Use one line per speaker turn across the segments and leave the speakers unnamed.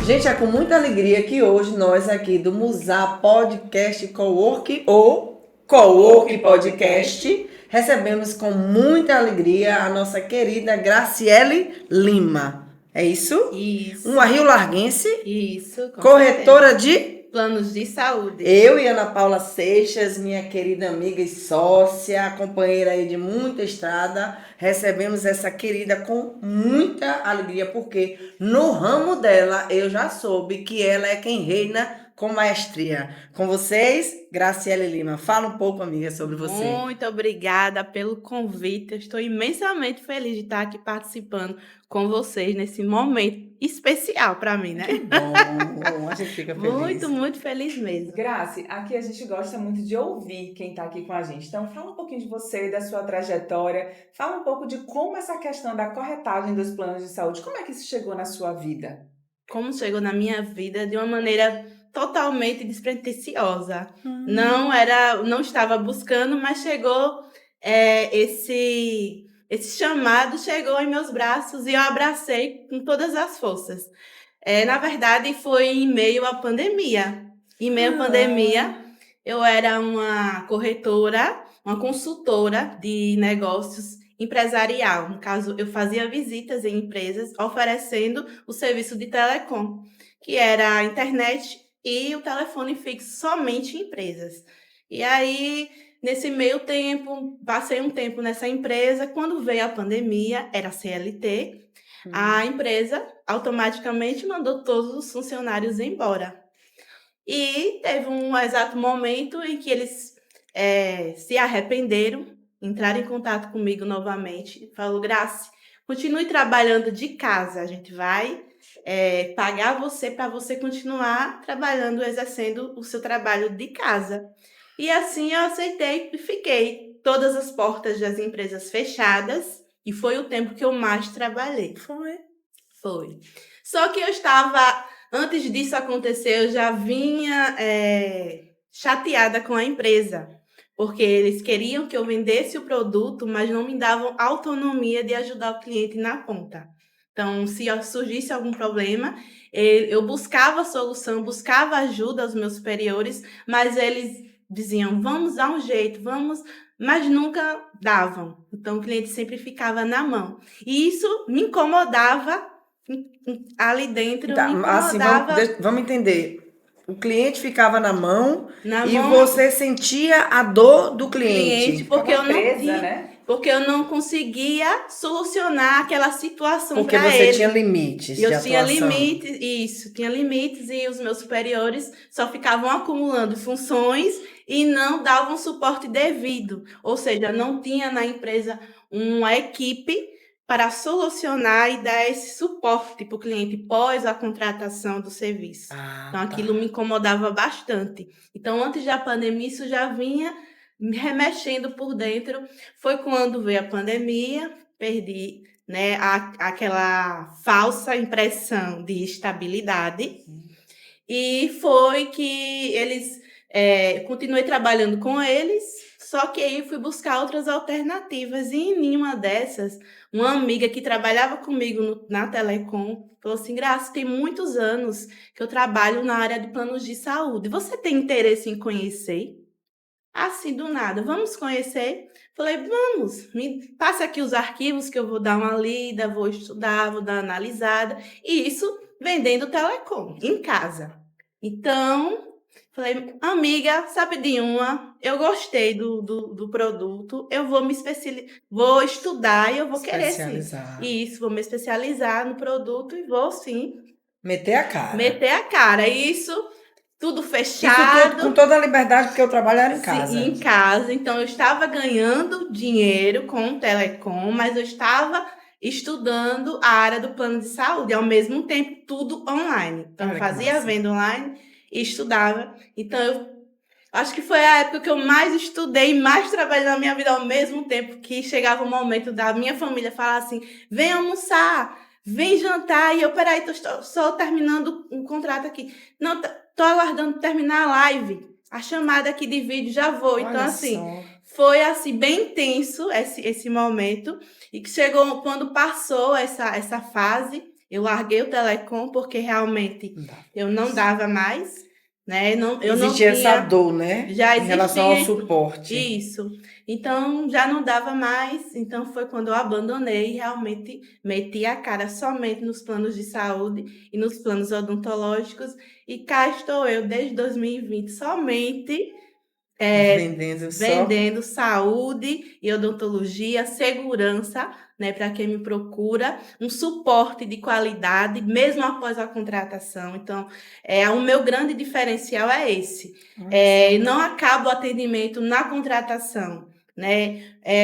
Gente, é com muita alegria que hoje nós aqui do Musá Podcast Cowork ou Cowork Podcast recebemos com muita alegria a nossa querida Graciele Lima. É isso?
Isso.
Uma rio-larguense,
Isso, com
corretora
certeza.
de...
Planos de saúde.
Eu e Ana Paula Seixas, minha querida amiga e sócia, companheira aí de muita estrada, recebemos essa querida com muita alegria, porque no ramo dela eu já soube que ela é quem reina com maestria. Com vocês, Graciele Lima. Fala um pouco, amiga, sobre você.
Muito obrigada pelo convite. Eu estou imensamente feliz de estar aqui participando com vocês nesse momento especial para mim, né?
Que bom, a gente fica feliz.
Muito, muito feliz mesmo.
Grace, aqui a gente gosta muito de ouvir quem está aqui com a gente. Então, fala um pouquinho de você, da sua trajetória. Fala um pouco de como essa questão da corretagem dos planos de saúde, como é que isso chegou na sua vida?
Como chegou na minha vida de uma maneira totalmente despretensiosa. Não estava buscando, mas chegou esse chamado chegou em meus braços e eu abracei com todas as forças. Na verdade, foi em meio à pandemia. Em meio à pandemia, eu era uma corretora, uma consultora de negócios empresarial. No caso, eu fazia visitas em empresas oferecendo o serviço de telecom, que era a internet e o telefone fixo somente em empresas. E aí, nesse meio tempo, passei um tempo nessa empresa. Quando veio a pandemia, era CLT, a empresa automaticamente mandou todos os funcionários embora. E teve um exato momento em que eles se arrependeram, entraram em contato comigo novamente, falou: Grace, continue trabalhando de casa, a gente vai pagar você para você continuar trabalhando, exercendo o seu trabalho de casa. E assim eu aceitei e fiquei. Todas as portas das empresas fechadas, e foi o tempo que eu mais trabalhei. Foi. Só que eu estava, antes disso acontecer, eu já vinha chateada com a empresa, porque eles queriam que eu vendesse o produto, mas não me davam autonomia de ajudar o cliente na ponta. Então, se surgisse algum problema, eu buscava a solução, buscava ajuda aos meus superiores, mas eles diziam: vamos dar um jeito, vamos, mas nunca davam. Então, o cliente sempre ficava na mão. E isso me incomodava ali dentro, me
Assim,
incomodava.
vamos entender. O cliente ficava na mão
Na
e
mão
você sentia a dor do cliente.
porque eu
Ficava
não
presa,
tinha,
né?
porque eu não conseguia solucionar aquela situação
Porque
para
você
ele.
tinha limites de
Eu tinha
atuação.
limites, tinha limites, e os meus superiores só ficavam acumulando funções e não davam suporte devido. Ou seja, não tinha na empresa uma equipe para solucionar e dar esse suporte para o cliente pós a contratação do serviço. Então, aquilo me incomodava bastante. Então, antes da pandemia, isso já vinha me remexendo por dentro. Foi quando veio a pandemia, perdi, né, aquela falsa impressão de estabilidade. E foi que eles continuei trabalhando com eles, só que aí fui buscar outras alternativas. E em nenhuma dessas, uma amiga que trabalhava comigo na Telecom falou assim: Graça, tem muitos anos que eu trabalho na área de planos de saúde. Você tem interesse em conhecer? Assim, do nada, vamos conhecer? Falei: vamos, me passe aqui os arquivos que eu vou dar uma lida, vou estudar, vou dar uma analisada. E isso vendendo telecom, em casa. Então, falei: amiga, sabe de uma? Eu gostei do produto, eu vou vou estudar e eu vou querer sim.
Especializar.
Isso, vou me especializar no produto e vou sim
Meter a cara.
meter a cara. Isso, tudo
Isso
fechado.
tudo com toda a liberdade, porque eu trabalho era em casa.
Sim, em casa. Então, eu estava ganhando dinheiro com o telecom, mas eu estava estudando a área do plano de saúde, ao mesmo tempo, tudo online. Então,
Olha
eu
que
fazia
massa.
venda online e estudava. Então, eu acho que foi a época que eu mais estudei e mais trabalhei na minha vida ao mesmo tempo, que chegava o momento da minha família falar assim: vem almoçar, vem jantar. E eu: peraí, estou só terminando um contrato aqui. Não, tô aguardando terminar a live. A chamada aqui de vídeo, já vou. Então,
Olha
assim,
só.
foi assim, bem intenso esse momento. E que chegou, quando passou essa fase, eu larguei o telecom porque realmente
Não dá.
eu não dava mais, né? Eu não
Existia essa
tinha,
dor, né?
já
Em relação ao
existia
suporte.
isso. Então já não dava mais. Então foi quando eu abandonei e realmente meti a cara somente nos planos de saúde e nos planos odontológicos. E cá estou eu desde 2020 somente
Vendendo só.
vendendo saúde e odontologia, segurança, né, para quem me procura, um suporte de qualidade, mesmo após a contratação. Então, o meu grande diferencial é esse. Não acaba o atendimento na contratação, né?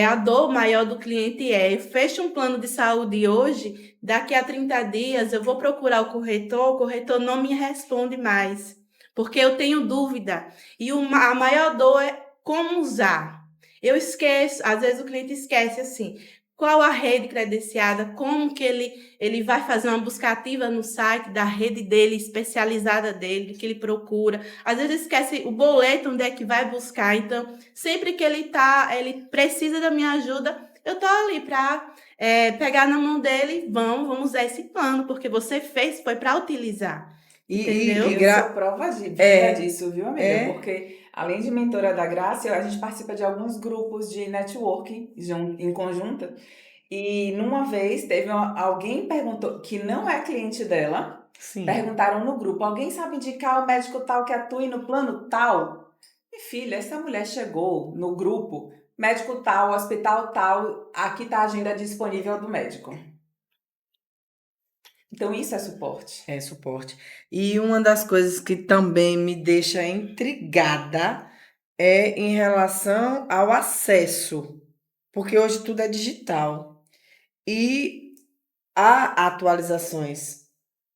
A dor maior do cliente fecha um plano de saúde hoje, daqui a 30 dias eu vou procurar o corretor não me responde mais, porque eu tenho dúvida. E a maior dor é como usar. Eu esqueço, às vezes o cliente esquece assim, qual a rede credenciada, como que ele vai fazer uma busca ativa no site da rede dele, especializada dele, que ele procura. Às vezes esquece o boleto, onde é que vai buscar. Então, sempre que ele precisa da minha ajuda, eu tô ali para pegar na mão dele, vamos usar esse plano, porque você fez, foi para utilizar. Entendeu?
E eu sou prova viva
É,
disso, viu, amiga?
é.
Porque além de mentora da Graça, a gente participa de alguns grupos de networking em conjunto. E numa vez alguém perguntou, que não é cliente dela,
Sim.
perguntaram no grupo: alguém sabe indicar o médico tal que atue no plano tal? E filha, essa mulher chegou no grupo, médico tal, hospital tal, aqui tá a agenda disponível do médico. Então isso é suporte.
É suporte. E uma das coisas que também me deixa intrigada é em relação ao acesso, porque hoje tudo é digital e há atualizações,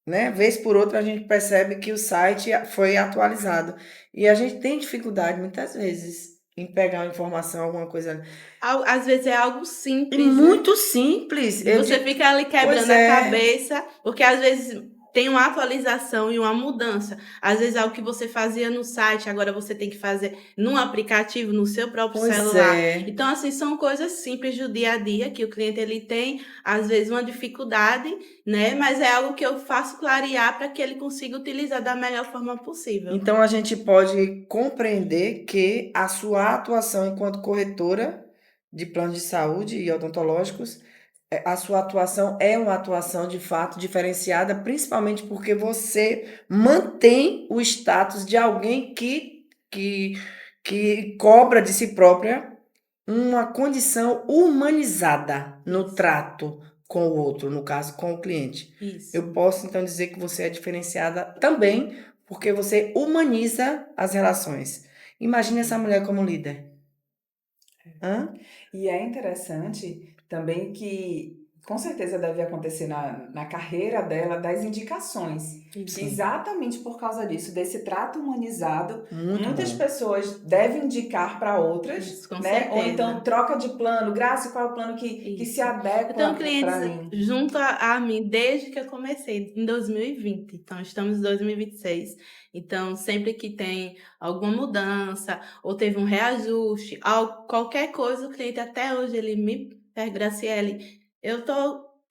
né? Vez por outra a gente percebe que o site foi atualizado e a gente tem dificuldade muitas vezes em pegar uma informação, alguma coisa.
Às vezes é algo
E
simples, né?
muito simples.
E você fica ali quebrando a cabeça, porque às vezes tem uma atualização e uma mudança. Às vezes algo que você fazia no site, agora você tem que fazer num aplicativo, no seu próprio
Pois
celular.
é.
Então, assim, são coisas simples do dia a dia que o cliente ele tem, às vezes, uma dificuldade, né? Mas é algo que eu faço clarear para que ele consiga utilizar da melhor forma possível.
Então a gente pode compreender que a sua atuação enquanto corretora de planos de saúde e odontológicos, a sua atuação é uma atuação de fato diferenciada, principalmente porque você mantém o status de alguém que cobra de si própria uma condição humanizada no trato com o outro, no caso, com o cliente.
Isso.
Eu posso então dizer que você é diferenciada também porque você humaniza as relações. Imagine essa mulher como líder. Hã?
E é interessante também que, com certeza, deve acontecer na carreira dela das indicações. Que
Sim.
exatamente por causa disso, desse trato humanizado,
Muito
muitas
bom.
pessoas devem indicar para outras,
Isso, com
né? Ou
certeza.
então troca de plano. Graça, qual é o plano que
Isso.
se adequa
Eu tenho
para
clientes
mim?
junto a mim desde que eu comecei, em 2020. Então, estamos em 2026. Então, sempre que tem alguma mudança ou teve um reajuste, qualquer coisa, o cliente até hoje ele me pede, Graciele,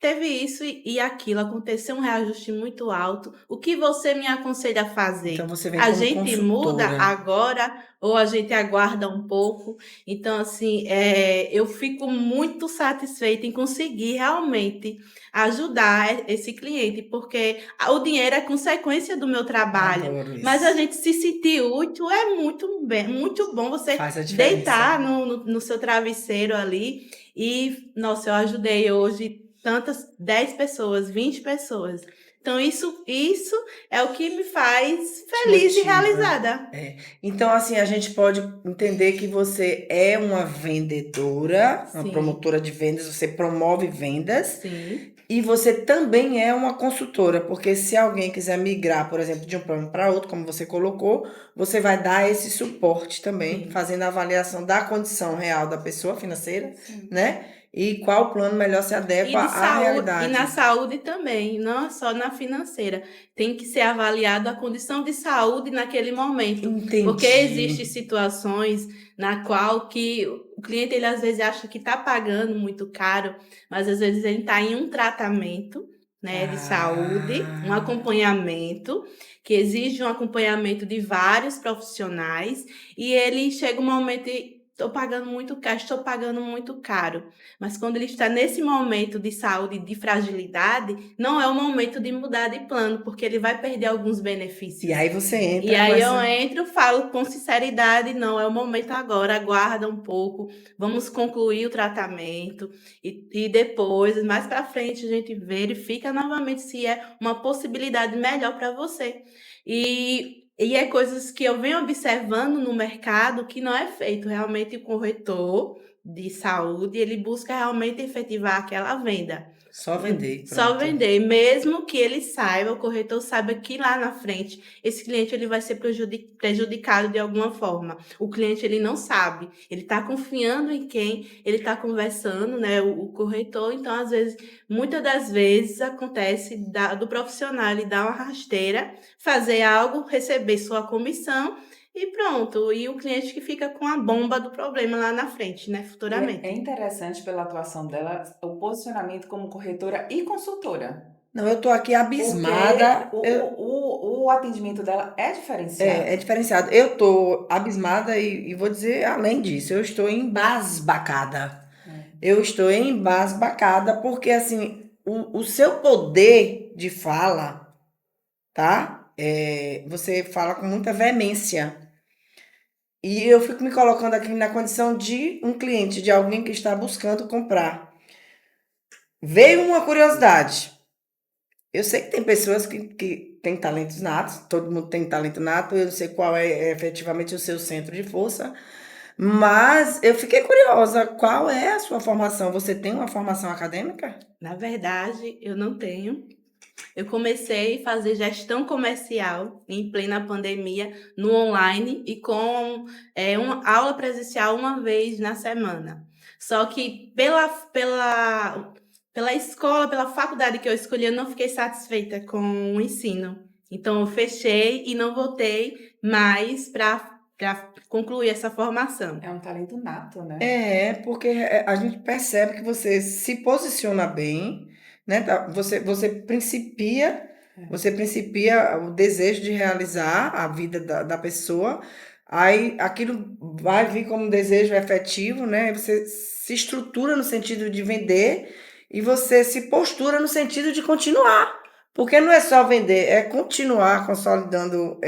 teve isso e aquilo, aconteceu um reajuste muito alto. O que você me aconselha a fazer?
Então você vem
A
como
gente muda
consultora.
agora ou a gente aguarda um pouco? Então, assim, eu fico muito satisfeita em conseguir realmente ajudar esse cliente, porque o dinheiro é consequência do meu trabalho.
Adoro isso.
Mas a gente se sentir útil é muito bom você
Faz a diferença.
deitar no seu travesseiro ali e, nossa, eu ajudei hoje tantas 10 pessoas, 20 pessoas. Então, isso é o que me faz feliz e
motiva.
realizada.
Então, assim, a gente pode entender que você é uma vendedora, uma
Sim.
promotora de vendas, você promove vendas.
Sim.
E você também é uma consultora, porque se alguém quiser migrar, por exemplo, de um plano para outro, como você colocou, você vai dar esse suporte também,
Sim.
fazendo a avaliação da condição real da pessoa financeira,
Sim.
né? E qual plano melhor se
E
adequa
de
à
saúde, e
realidade.
na saúde também, não é só na financeira. Tem que ser avaliado a condição de saúde naquele momento.
Entendi.
Porque existem situações na qual que o cliente ele às vezes acha que está pagando muito caro, mas às vezes ele está em um tratamento, né, de saúde, um
Ah,
acompanhamento que exige um acompanhamento de vários profissionais e ele chega um momento e estou pagando muito caro, estou pagando muito caro. Mas quando ele está nesse momento de saúde, de fragilidade, não é o momento de mudar de plano, porque ele vai perder alguns
e
benefícios.
aí você
E
entra com
aí eu
essa.
entro, falo com sinceridade, não é o momento agora, aguarda um pouco, vamos concluir o tratamento e depois, mais para frente, a gente verifica novamente se é uma possibilidade melhor para você. E é coisas que eu venho observando no mercado que não é feito. Realmente o corretor de saúde, ele busca realmente efetivar aquela venda.
Só vender,
Só
pronto.
vender, mesmo que ele saiba, o corretor saiba que lá na frente esse cliente ele vai ser prejudicado de alguma forma. O cliente ele não sabe, ele está confiando em quem ele está conversando, né? O corretor, então às vezes, muitas das vezes acontece do profissional ele dar uma rasteira, fazer algo, receber sua comissão e pronto. E o cliente que fica com a bomba do problema lá na frente, né?
E é
Futuramente.
interessante pela atuação dela o posicionamento como corretora e consultora.
Não, eu tô aqui
Porque
abismada.
o atendimento dela é
É
diferenciado.
diferenciado. Eu tô abismada e vou dizer além disso, eu estou embasbacada.
É.
Eu estou embasbacada porque, assim, o seu poder de fala, tá? Você fala com muita veemência. E eu fico me colocando aqui na condição de um cliente, de alguém que está buscando comprar. Veio uma curiosidade. Eu sei que tem pessoas que têm talentos natos, todo mundo tem talento nato, eu não sei qual é efetivamente o seu centro de força, mas eu fiquei curiosa, qual é a sua formação? Você tem uma formação acadêmica?
Na verdade, eu não tenho. Eu comecei a fazer gestão comercial em plena pandemia no online e com uma aula presencial uma vez na semana. Só que pela escola, pela faculdade que eu escolhi, eu não fiquei satisfeita com o ensino. Então, eu fechei e não voltei mais para concluir essa formação.
É um talento nato, né?
Porque a gente percebe que você se posiciona bem, né? Você principia,
É.
você principia o desejo de realizar a vida da pessoa, aí aquilo vai vir como um desejo efetivo, né? Você se estrutura no sentido de vender e você se postura no sentido de continuar. Porque não é só vender, é continuar consolidando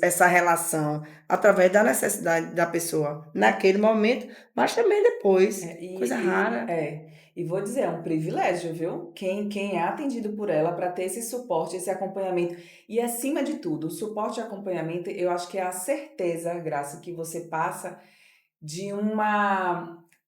essa relação através da necessidade da pessoa naquele momento, mas também depois.
É,
Coisa rara.
e vou dizer, é um privilégio, viu? Quem é atendido por ela para ter esse suporte, esse acompanhamento. E acima de tudo, o suporte e acompanhamento, eu acho que é a certeza, Graça, que você passa de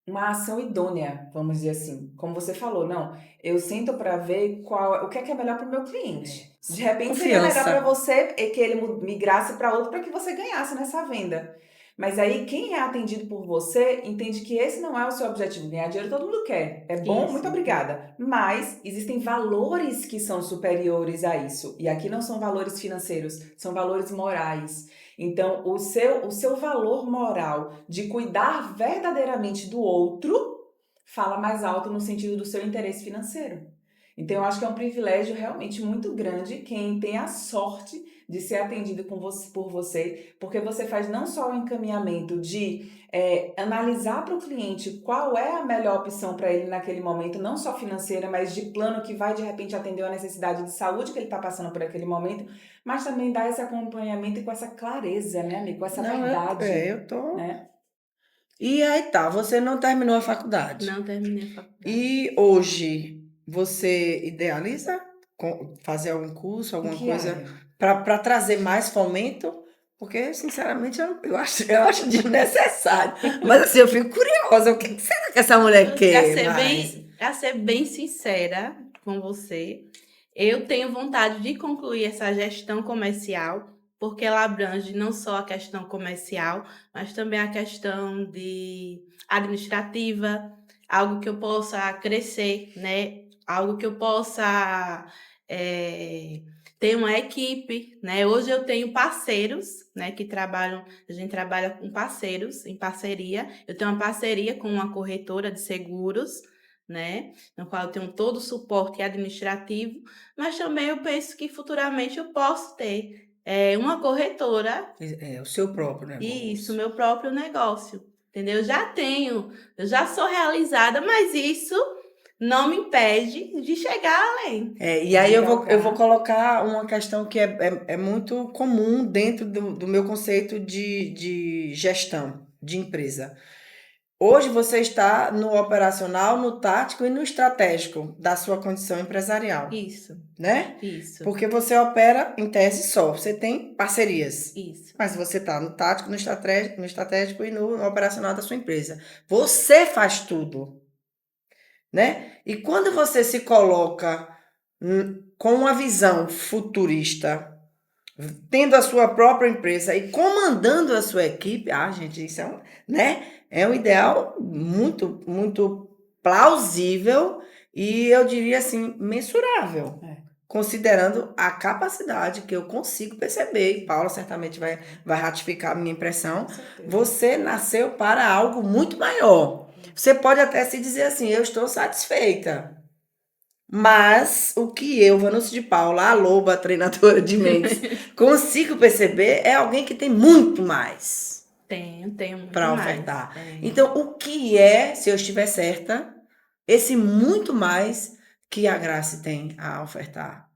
uma ação idônea, vamos dizer assim. Como você falou, não, eu sinto para ver o que é melhor para o meu cliente. De repente seria melhor para
Confiança.
você que ele migrasse para outro para que você ganhasse nessa venda. Mas aí quem é atendido por você entende que esse não é o seu objetivo. Ganhar dinheiro todo mundo quer. É bom, muito
Isso.
obrigada. Mas existem valores que são superiores a isso. E aqui não são valores financeiros, são valores morais. Então, o seu valor moral de cuidar verdadeiramente do outro fala mais alto no sentido do seu interesse financeiro. Então, eu acho que é um privilégio realmente muito grande quem tem a sorte de ser atendido por você, porque você faz não só o encaminhamento de analisar para o cliente qual é a melhor opção para ele naquele momento, não só financeira, mas de plano que vai de repente atender a necessidade de saúde que ele está passando por aquele momento, mas também dar esse acompanhamento com essa clareza, né, amigo? Com essa
Não,
verdade,
eu tô.
né?
E aí tá, você não terminou a faculdade.
Não terminei a faculdade.
E hoje você idealiza fazer algum curso,
Em
alguma
que
coisa
área?
para trazer mais fomento? Porque, sinceramente, eu acho desnecessário. Mas assim, eu fico curiosa. O que será que essa mulher
Para
quer
ser
mais?
bem sincera com você, eu tenho vontade de concluir essa gestão comercial, porque ela abrange não só a questão comercial, mas também a questão de administrativa, algo que eu possa crescer, né? Algo que eu possa eh, ter uma equipe, né? Hoje eu tenho parceiros, né, que trabalham, a gente trabalha com parceiros, em parceria. Eu tenho uma parceria com uma corretora de seguros, né? No qual eu tenho todo o suporte administrativo, mas também eu penso que futuramente eu posso ter uma corretora
É o seu próprio
e isso,
negócio.
meu próprio negócio, entendeu? Eu já sou realizada, mas isso não me impede de chegar além.
E aí
De
eu vou
galgar.
colocar uma questão que é muito comum dentro do meu conceito de gestão de empresa. Hoje você está no operacional, no tático e no estratégico da sua condição empresarial,
Isso,
né?
isso,
Porque você opera em tese só, você tem parcerias,
isso.
mas você está no tático, no estratégico e no operacional da sua empresa. Você faz tudo, né? E quando você se coloca com uma visão futurista, tendo a sua própria empresa e comandando a sua equipe, gente, isso né? É um ideal muito, muito plausível e eu diria assim, mensurável. Considerando a capacidade que eu consigo perceber, e Paula certamente vai ratificar a minha impressão,
Com certeza.
você nasceu para algo muito maior. Você pode até se dizer assim, eu estou satisfeita. Mas o que eu, Vanúcia de Paula, a loba, treinadora de mentes, consigo perceber é alguém que tem muito mais
Tenho muito
para
mais.
ofertar.
Tenho.
Então, o que é, se eu estiver certa, esse muito mais que a Grace tem a ofertar?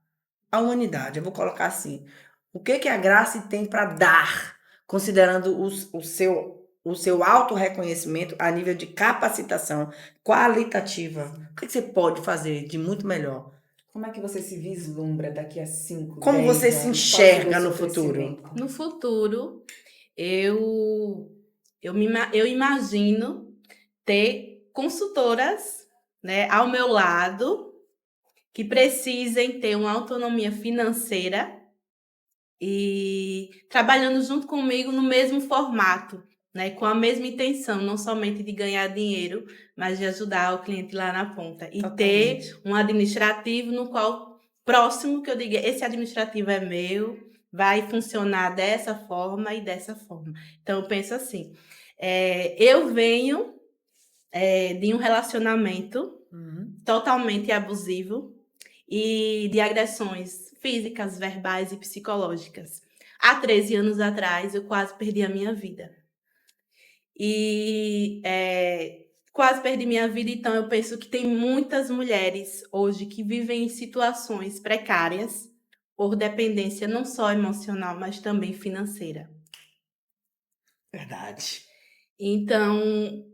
A humanidade, eu vou colocar assim. O que a Grace tem para dar, considerando o seu autorreconhecimento a nível de capacitação qualitativa? O que você pode fazer de muito melhor?
Como é que você se vislumbra daqui a 5,
Como
10
você se
anos? Qual seria o
enxerga no
seu
futuro?
crescimento?
No futuro, eu imagino ter consultoras, né, ao meu lado que precisem ter uma autonomia financeira e trabalhando junto comigo no mesmo formato, né, com a mesma intenção, não somente de ganhar dinheiro, mas de ajudar o cliente lá na ponta. E ter um administrativo no qual, próximo, que eu diga, esse administrativo é meu, vai funcionar dessa forma e dessa forma. Então, eu penso assim, eu venho de um relacionamento totalmente abusivo e de agressões físicas, verbais e psicológicas. Há 13 anos atrás, eu quase perdi a minha vida. E quase perdi minha vida, então eu penso que tem muitas mulheres hoje que vivem em situações precárias por dependência não só emocional, mas também financeira.
Verdade.
Então,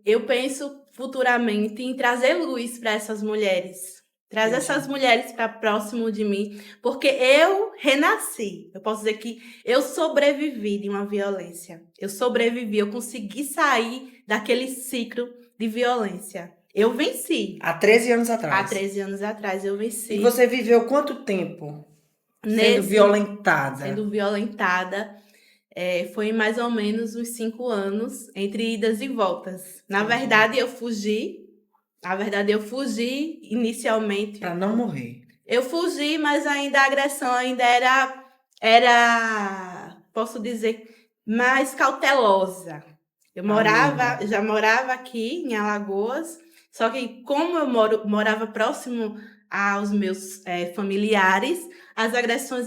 eu penso futuramente em trazer luz para essas mulheres. Trazer essas mulheres para próximo de mim, porque eu renasci. Eu posso dizer que eu sobrevivi de uma violência. Eu sobrevivi, eu consegui sair daquele ciclo de violência. Eu venci.
Há 13 anos
Há
atrás.
13 anos atrás eu venci.
E você viveu quanto tempo sendo
Sendo violentada. Foi mais ou menos uns 5 anos, entre idas e voltas. Na verdade, eu fugi inicialmente.
Para não morrer.
Eu fugi, mas ainda a agressão ainda posso dizer, mais cautelosa. Já morava aqui em Alagoas, só que como eu morava próximo aos meus familiares, as agressões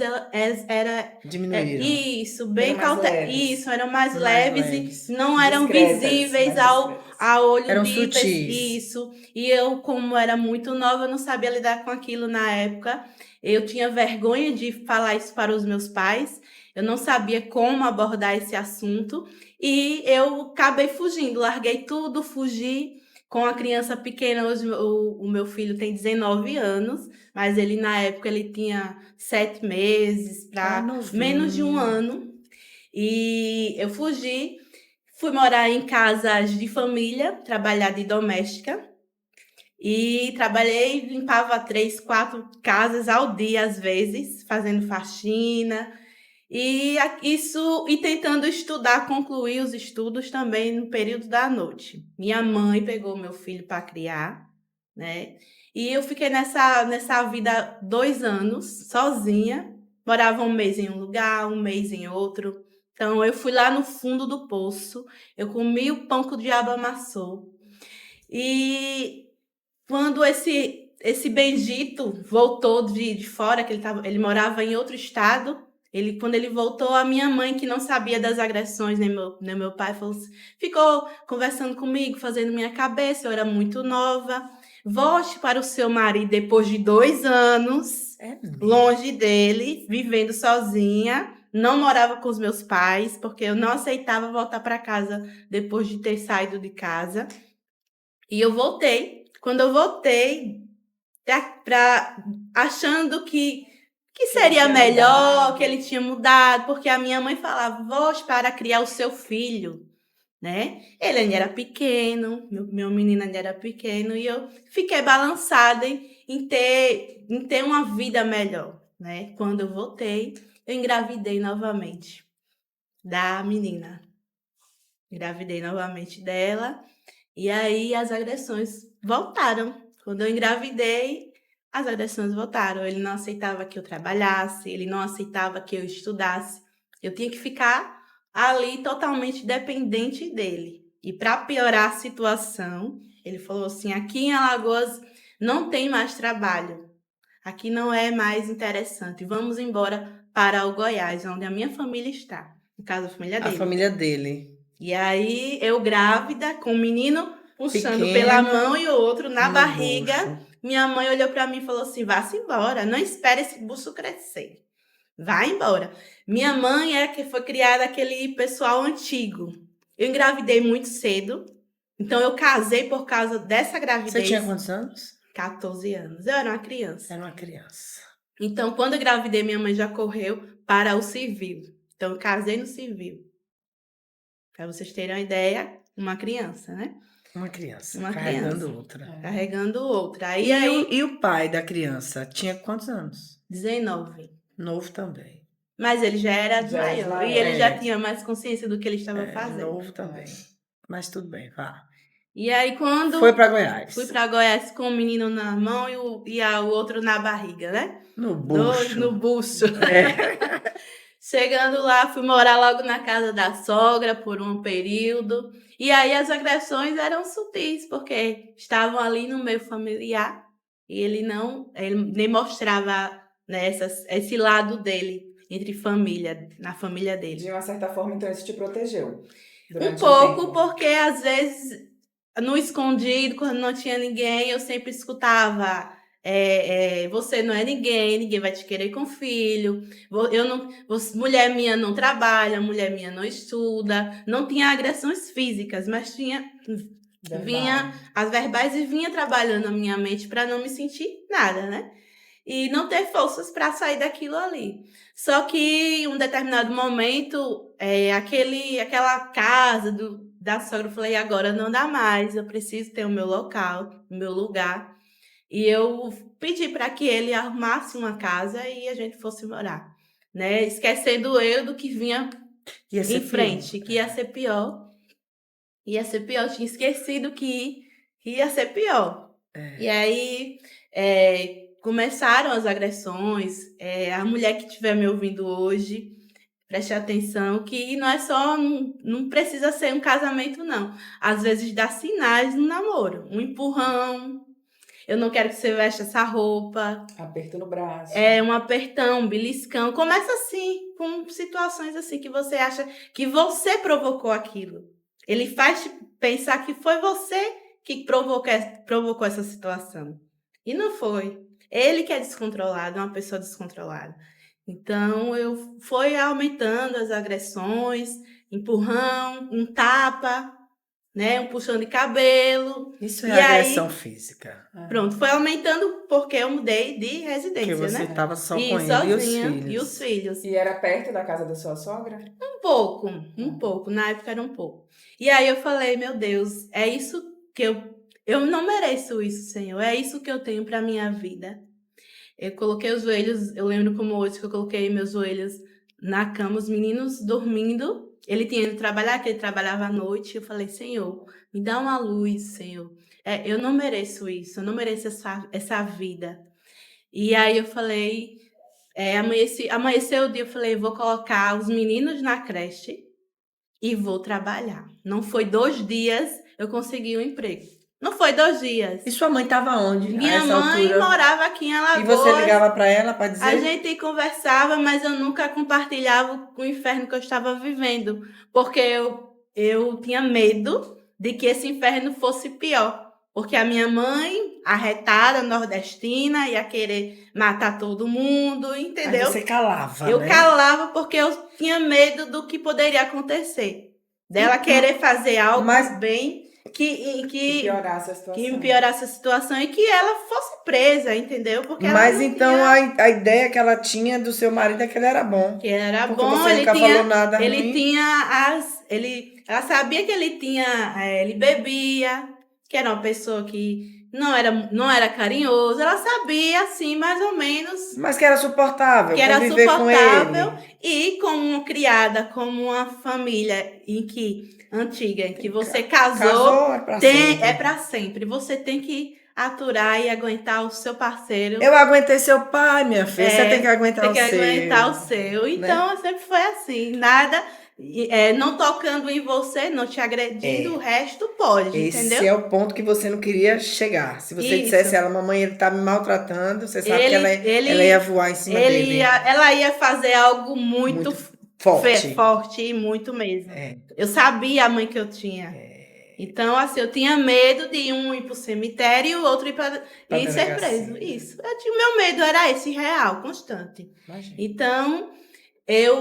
Diminuíram.
isso, bem
Eram mais leves.
Isso, eram mais
Mais
leves
leves.
e não eram
Discretas,
visíveis
mais discretas.
a olho
Eram
de
sutis.
isso. E eu, como era muito nova, eu não sabia lidar com aquilo na época. Eu tinha vergonha de falar isso para os meus pais. Eu não sabia como abordar esse assunto. E eu acabei fugindo, larguei tudo, fugi com a criança pequena. Hoje o meu filho tem 19 anos, mas ele na época ele tinha 7 meses para menos de 1 ano. E eu fugi, fui morar em casas de família, trabalhar de doméstica. E trabalhei, limpava 3, 4 casas ao dia, às vezes, fazendo faxina. E tentando estudar, concluir os estudos também no período da noite. Minha mãe pegou meu filho para criar, né? E eu fiquei nessa vida 2 anos, sozinha. Morava um mês em um lugar, um mês em outro. Então, eu fui lá no fundo do poço. Eu comi o pão que o diabo amassou. E Quando esse bendito voltou de fora, que ele morava em outro estado, quando ele voltou, a minha mãe, que não sabia das agressões, nem meu pai, ficou conversando comigo, fazendo minha cabeça, eu era muito nova. Volte para o seu marido depois de 2 anos, longe dele, vivendo sozinha. Não morava com os meus pais, porque eu não aceitava voltar para casa depois de ter saído de casa. E eu voltei. Quando eu voltei, achando que seria
tinha
melhor,
mudado.
que ele tinha mudado, porque a minha mãe falava, volte para criar o seu filho, né? Ele ainda era pequeno, meu menino ainda era pequeno, e eu fiquei balançada em ter uma vida melhor, né? Quando eu voltei, eu engravidei novamente da menina. Engravidei novamente dela, e aí as agressões voltaram. Quando eu engravidei, as agressões voltaram. Ele não aceitava que eu trabalhasse, ele não aceitava que eu estudasse. Eu tinha que ficar ali totalmente dependente dele. E para piorar a situação, ele falou assim: aqui em Alagoas não tem mais trabalho. Aqui não é mais interessante. Vamos embora para o Goiás, onde a minha família está. No caso, a família
A
dele.
família dele.
E aí, eu grávida, com o menino puxando
Pequeno,
pela mão e o outro na
no
barriga.
bucho.
Minha mãe olhou para mim e falou assim: vá-se embora, não espere esse bucho crescer. Vai embora. Minha mãe foi criada aquele pessoal antigo. Eu engravidei muito cedo, então eu casei por causa dessa
Você
gravidez.
tinha quantos anos?
14 anos. Eu era uma criança.
Era uma criança.
Então, quando eu engravidei, minha mãe já correu para o civil. Então, eu casei no civil. Para vocês terem uma ideia, uma criança, né?
Uma criança,
Uma
carregando
criança.
outra.
Carregando outra.
E o pai da criança tinha quantos anos?
19.
Novo também.
Mas ele já era
Já era
maior.
maior.
E ele
É.
já tinha mais consciência do que ele estava fazendo.
Novo também. Mas tudo bem, vá.
E aí, quando
Foi para Goiás.
fui para Goiás com o menino na mão e o outro na barriga, né?
No
Dois
bucho.
no bucho.
É.
Chegando lá, fui morar logo na casa da sogra por um período. E aí as agressões eram sutis, porque estavam ali no meio familiar e ele nem mostrava, né, esse lado dele entre família, na família dele.
De uma certa forma, então, isso te protegeu
Um
durante
pouco,
tempo.
porque às vezes, no escondido, quando não tinha ninguém, eu sempre escutava: você não é ninguém, ninguém vai te querer com filho, mulher minha não trabalha, mulher minha não estuda. Não tinha agressões físicas, mas vinha as verbais e vinha trabalhando a minha mente para não me sentir nada, né? E não ter forças para sair daquilo ali. Só que em um determinado momento, aquela casa da sogra, eu falei: agora não dá mais, eu preciso ter o meu local, o meu lugar. E eu pedi para que ele arrumasse uma casa e a gente fosse morar, né? Esquecendo eu do que vinha
Ia ser
em frente,
pior.
que ia ser pior. Ia ser pior, eu tinha esquecido que ia ser pior. E aí começaram as agressões. A mulher que estiver me ouvindo hoje, preste atenção que não é só, não precisa ser um casamento, não. Às vezes dá sinais no namoro. Um empurrão, eu não quero que você veste essa roupa.
Aperto no braço.
Um apertão, um beliscão. Começa assim, com situações assim que você acha que você provocou aquilo. Ele faz te pensar que foi você que provocou essa situação. E não foi. Ele que é descontrolado, é uma pessoa descontrolada. Então, foi aumentando as agressões, empurrão, um tapa, né, um puxão de cabelo.
Isso é
E
agressão
aí,
física.
pronto, foi aumentando porque eu mudei de residência,
Porque você
né?
estava só
E
com ele e os
sozinha,
filhos.
e os filhos.
E era perto da casa da sua sogra?
Um pouco, na época era um pouco. E aí eu falei: meu Deus, é isso que eu não mereço isso, Senhor, é isso que eu tenho para minha vida. Eu coloquei os joelhos, eu lembro como hoje que eu coloquei meus joelhos na cama, os meninos dormindo. Ele tinha ido trabalhar, que ele trabalhava à noite. Eu falei: Senhor, me dá uma luz, Senhor. Eu não mereço isso, eu não mereço essa vida. E aí eu falei, amanheceu o dia, eu falei: vou colocar os meninos na creche e vou trabalhar. Não foi 2 dias, eu consegui um emprego. Não foi 2 dias.
E sua mãe estava onde a
Minha
essa
mãe
altura?
morava aqui em
E você
Alagoas.
ligava para ela para
A
dizer?
gente conversava, mas eu nunca compartilhava o inferno que eu estava vivendo, porque eu tinha medo de que esse inferno fosse pior. Porque a minha mãe, arretada, nordestina, ia querer matar todo mundo,
Aí
entendeu?
você calava,
Eu
né?
calava porque eu tinha medo do que poderia acontecer. Dela querer fazer algo
Mas-
bem
Que
que
piorasse a situação.
piorasse a situação e que ela fosse presa, entendeu? Porque ela
Mas
não
então
tinha...
a ideia que ela tinha do seu marido é que ele era bom.
Que era
Porque
bom,
você nunca falou nada
ele
ruim.
tinha ela sabia que ele tinha, ele bebia, que era uma pessoa que não era carinhoso, ela sabia, assim, mais ou menos,
Mas que era suportável
que era
conviver com
suportável,
ele.
e como criada como uma família antiga, em que você
Casou
casou,
é pra sempre.
é para sempre, você tem que aturar e aguentar o seu parceiro.
Eu aguentei seu pai, minha filha. Você tem que aguentar
Tem
o
que aguentar o
seu.
seu. Então, sempre foi assim. Nada, não tocando em você, não te agredindo, o resto pode,
Esse
entendeu?
é o ponto que você não queria chegar. Se você dissesse a ela, mamãe, ele tá me maltratando, você sabe que ela ia voar em cima dele.
Ela ia fazer algo muito
Forte.
forte e muito mesmo.
É.
Eu sabia a mãe que eu tinha. Então, assim, eu tinha medo de um ir pro cemitério e o outro ir
Pra
e ser
delegacia.
preso. Isso. O meu medo era esse, real, constante.
Imagina.
Então,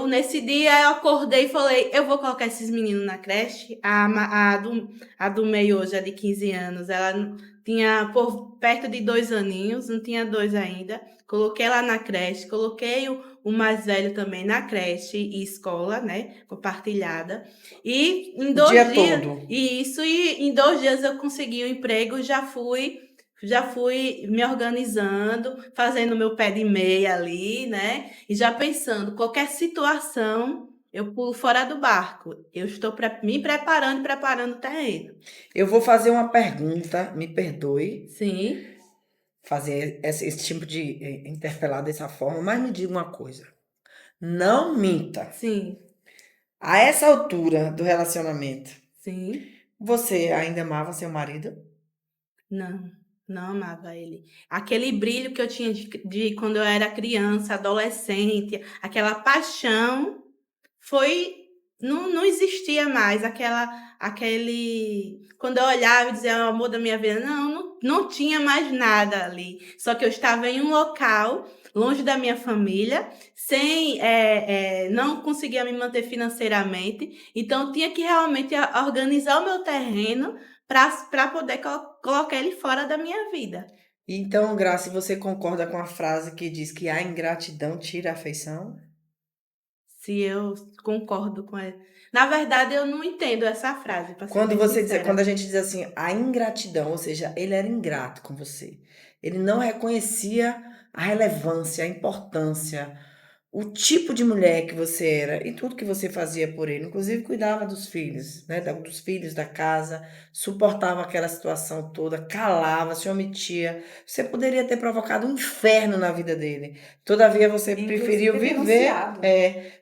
nesse dia, eu acordei e falei, eu vou colocar esses meninos na creche. A do meio hoje é de 15 anos. Ela tinha perto de 2 aninhos, não tinha 2 ainda. Coloquei ela na creche, coloquei o mais velho também na creche e escola, né? Compartilhada. E em 2
dia
dias.
todo.
E em 2 dias eu consegui um emprego, já fui me organizando, fazendo meu pé de meia ali, né? E já pensando, qualquer situação, eu pulo fora do barco. Eu estou me preparando, preparando o terreno.
Eu vou fazer uma pergunta, me perdoe
Sim,
fazer esse tipo de interpelar dessa forma, mas me diga uma coisa. Não minta.
sim,
A essa altura do relacionamento,
sim.
você ainda amava seu marido?
Não, não amava ele. Aquele brilho que eu tinha de quando eu era criança, adolescente, aquela paixão não existia mais aquele quando eu olhava e dizia o amor da minha vida, não tinha mais nada ali. Só que eu estava em um local longe da minha família, sem não conseguia me manter financeiramente, então eu tinha que realmente organizar o meu terreno para poder colocar ele fora da minha vida.
Então, Graça, você concorda com a frase que diz que a ingratidão tira a afeição?
Se eu concordo com ela. Na verdade, eu não entendo essa frase, para ser
Quando
bem
você diz,
sincera.
quando a gente diz assim, a ingratidão, ou seja, ele era ingrato com você. Ele não reconhecia a relevância, a importância, o tipo de mulher que você era e tudo que você fazia por ele. Inclusive cuidava dos filhos, né? Dos filhos da casa, suportava aquela situação toda, calava, se omitia. Você poderia ter provocado um inferno na vida dele. Todavia, você preferiu
Inclusive
viver.
denunciado.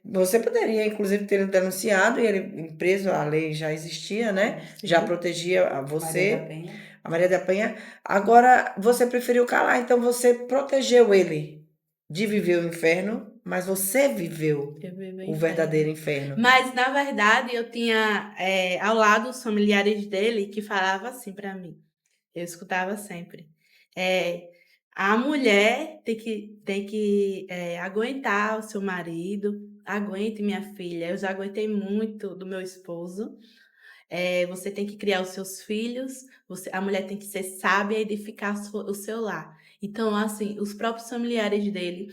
Você poderia, inclusive, ter denunciado e ele preso, a lei já existia, né?
Sim.
Já protegia a
Maria
você,
da Penha.
a Maria da Penha. Agora, você preferiu calar, então você protegeu ele de viver o inferno, mas você viveu
Eu vivo em
o
inferno.
verdadeiro inferno.
Mas, na verdade, eu tinha ao lado os familiares dele que falavam assim para mim. Eu escutava sempre. A mulher tem que aguentar o seu marido. Aguente, minha filha. Eu já aguentei muito do meu esposo. Você tem que criar os seus filhos. A mulher tem que ser sábia e edificar o seu lar. Então, assim, os próprios familiares dele,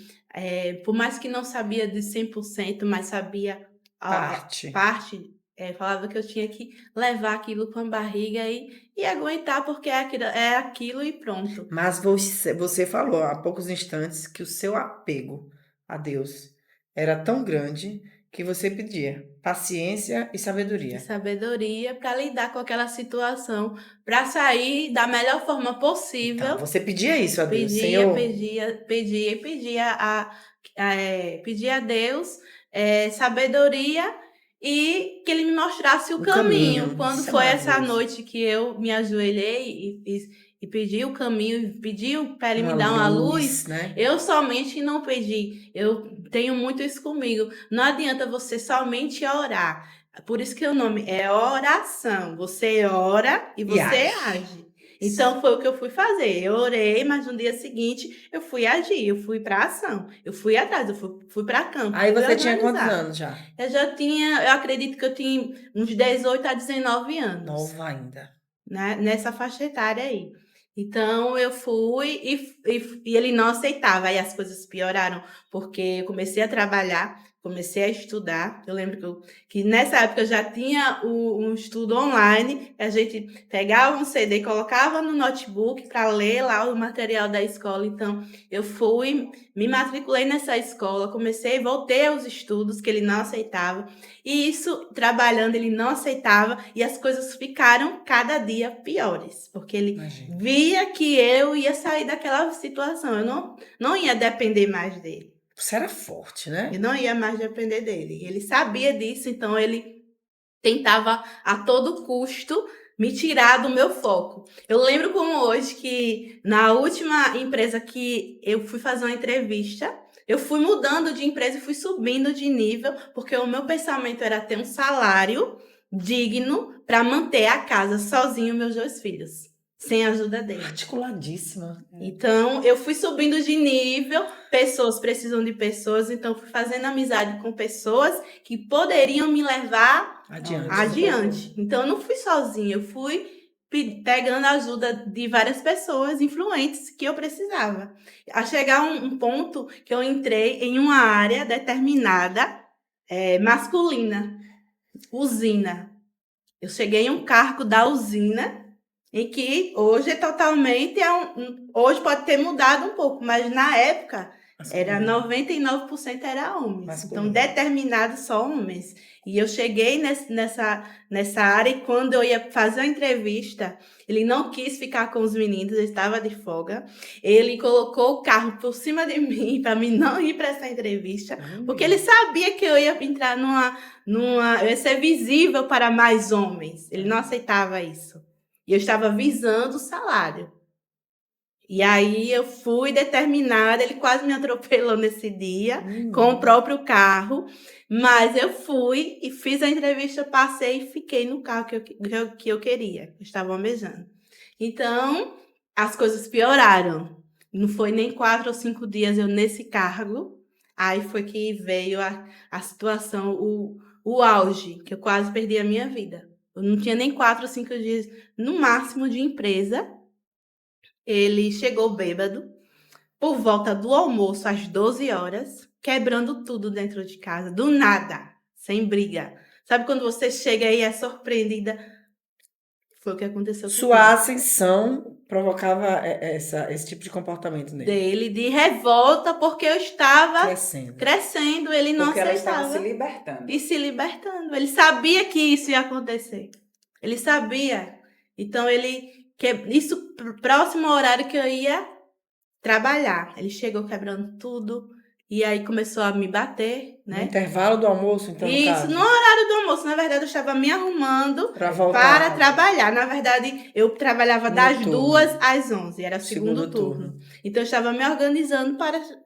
por mais que não sabia de 100%, mas sabia a parte, falava que eu tinha que levar aquilo com a barriga e aguentar, porque é aquilo e pronto.
Mas você falou há poucos instantes que o seu apego a Deus era tão grande que você pedia paciência e
E
sabedoria.
sabedoria para lidar com aquela situação, para sair da melhor forma possível.
Então, você pedia isso a Deus,
Pedia
Senhor?
a Deus sabedoria e que ele me mostrasse o
O
caminho.
caminho,
Quando
isso é
foi essa
maravilhoso.
noite que eu me ajoelhei e pedi o caminho, pedi para ele
Uma
me dar uma luz,
né?
eu somente não pedi. Eu tenho muito isso comigo. Não adianta você somente orar. Por isso que o nome é oração. Você ora e
E
você
age.
age. Então foi o que eu fui fazer. Eu orei, mas no dia seguinte eu fui agir, eu fui para ação, eu fui atrás, eu fui para campo,
Aí
fui
você tinha quantos
organizar.
anos já?
Eu acredito que eu tinha uns 18 a 19 anos,
Nova ainda.
né, nessa faixa etária aí. Então eu fui e ele não aceitava, aí as coisas pioraram, porque eu comecei a trabalhar, comecei a estudar. Eu lembro que nessa época eu já tinha um estudo online, a gente pegava um CD e colocava no notebook para ler lá o material da escola. Então eu fui, me matriculei nessa escola, voltei aos estudos que ele não aceitava. E isso, trabalhando, ele não aceitava e as coisas ficaram cada dia piores, porque ele
Imagina.
via que eu ia sair daquela situação, eu não ia depender mais dele,
Você era forte, né?
eu não ia mais depender dele. Ele sabia disso, então ele tentava a todo custo me tirar do meu foco. Eu lembro como hoje que na última empresa que eu fui fazer uma entrevista, eu fui mudando de empresa e fui subindo de nível, porque o meu pensamento era ter um salário digno para manter a casa sozinho e meus 2 filhos, sem a ajuda dele.
Articuladíssima.
Então, eu fui subindo de nível, pessoas precisam de pessoas, então fui fazendo amizade com pessoas que poderiam me levar adiante. Então, eu não fui sozinha, eu fui pegando a ajuda de várias pessoas influentes que eu precisava. A chegar um ponto que eu entrei em uma área determinada, masculina, usina. Eu cheguei em um cargo da usina, em que hoje é totalmente, hoje pode ter mudado um pouco, mas na época era 99% era homens.
Masculino.
Então, determinados só homens. E eu cheguei nessa área e quando eu ia fazer a entrevista, ele não quis ficar com os meninos, ele estava de folga. Ele colocou o carro por cima de mim para mim não ir para essa entrevista, porque ele sabia que eu ia entrar eu ia ser visível para mais homens. Ele não aceitava isso. E eu estava visando o salário. E aí eu fui determinada, ele quase me atropelou nesse dia, com o próprio carro, mas eu fui e fiz a entrevista, passei e fiquei no carro que eu queria, que eu estava almejando. Então, as coisas pioraram. Não foi nem 4 ou 5 dias eu nesse cargo, aí foi que veio a situação, o auge, que eu quase perdi a minha vida. Eu não tinha nem 4 ou 5 dias, no máximo, de empresa. Ele chegou bêbado, por volta do almoço, às 12 horas, quebrando tudo dentro de casa, do nada, sem briga. Sabe quando você chega e é surpreendida? Foi o que aconteceu comigo.
Sua ascensão provocava esse tipo de comportamento nele.
Dele, de revolta, porque eu estava
Crescendo.
ele não
Porque ela estava
aceitava.
se libertando.
E se libertando. Ele sabia que isso ia acontecer. Ele sabia. Então, isso próximo ao horário que eu ia trabalhar. Ele chegou quebrando tudo. E aí começou a me bater,
No
né?
intervalo do almoço, então, no
Isso,
caso.
no horário do almoço. Na verdade, eu estava me arrumando
Para voltar.
para trabalhar. Na verdade, eu trabalhava
No
das
turno.
2 às 11. Era o segundo turno.
turno.
Então, eu estava me organizando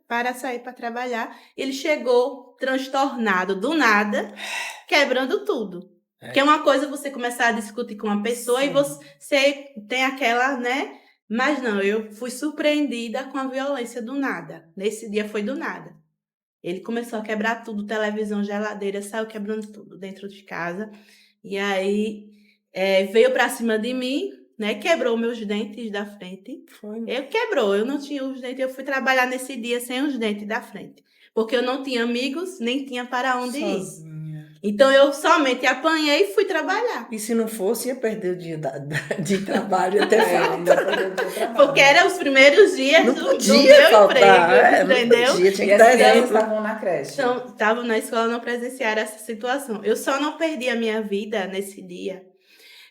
para sair para trabalhar. Ele chegou transtornado do nada, quebrando tudo. Que é uma coisa você começar a discutir com uma pessoa
Sim.
e você tem aquela, né? Mas não, eu fui surpreendida com a violência do nada. Nesse dia foi do nada. Ele começou a quebrar tudo, televisão, geladeira, saiu quebrando tudo dentro de casa. E aí veio para cima de mim, né? Quebrou meus dentes da frente. Eu não tinha os dentes. Eu fui trabalhar nesse dia sem os dentes da frente. Porque eu não tinha amigos, nem tinha para onde ir.
Sozinha.
Então eu somente apanhei e fui trabalhar.
E se não fosse, ia perder o dia de trabalho até
Ainda
falta.
perdeu o dia de trabalho.
Porque eram os primeiros dias
Não
do
podia
meu
faltar.
emprego, entendeu?
Não podia, tinha
E
que
as
dar
crianças
exemplo.
estavam na creche.
Então, estavam na escola, não presenciaram essa situação. Eu só não perdi a minha vida nesse dia,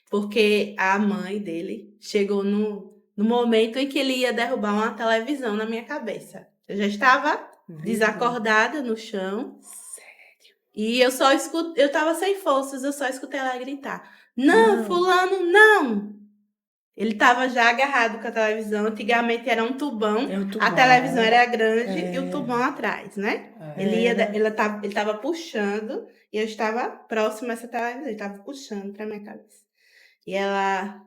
porque a mãe dele chegou no momento em que ele ia derrubar uma televisão na minha cabeça. Eu já estava desacordada no chão.
Sério?
E eu só escutei, eu tava sem forças, eu só escutei ela gritar: Não,
Não.
fulano, não! Ele tava já agarrado com a televisão. Antigamente era um tubão,
É o
a
tubão.
televisão era grande e o
É.
tubão atrás, né?
É.
Ele tava puxando e eu estava próximo a essa televisão, ele tava puxando pra minha cabeça. E ela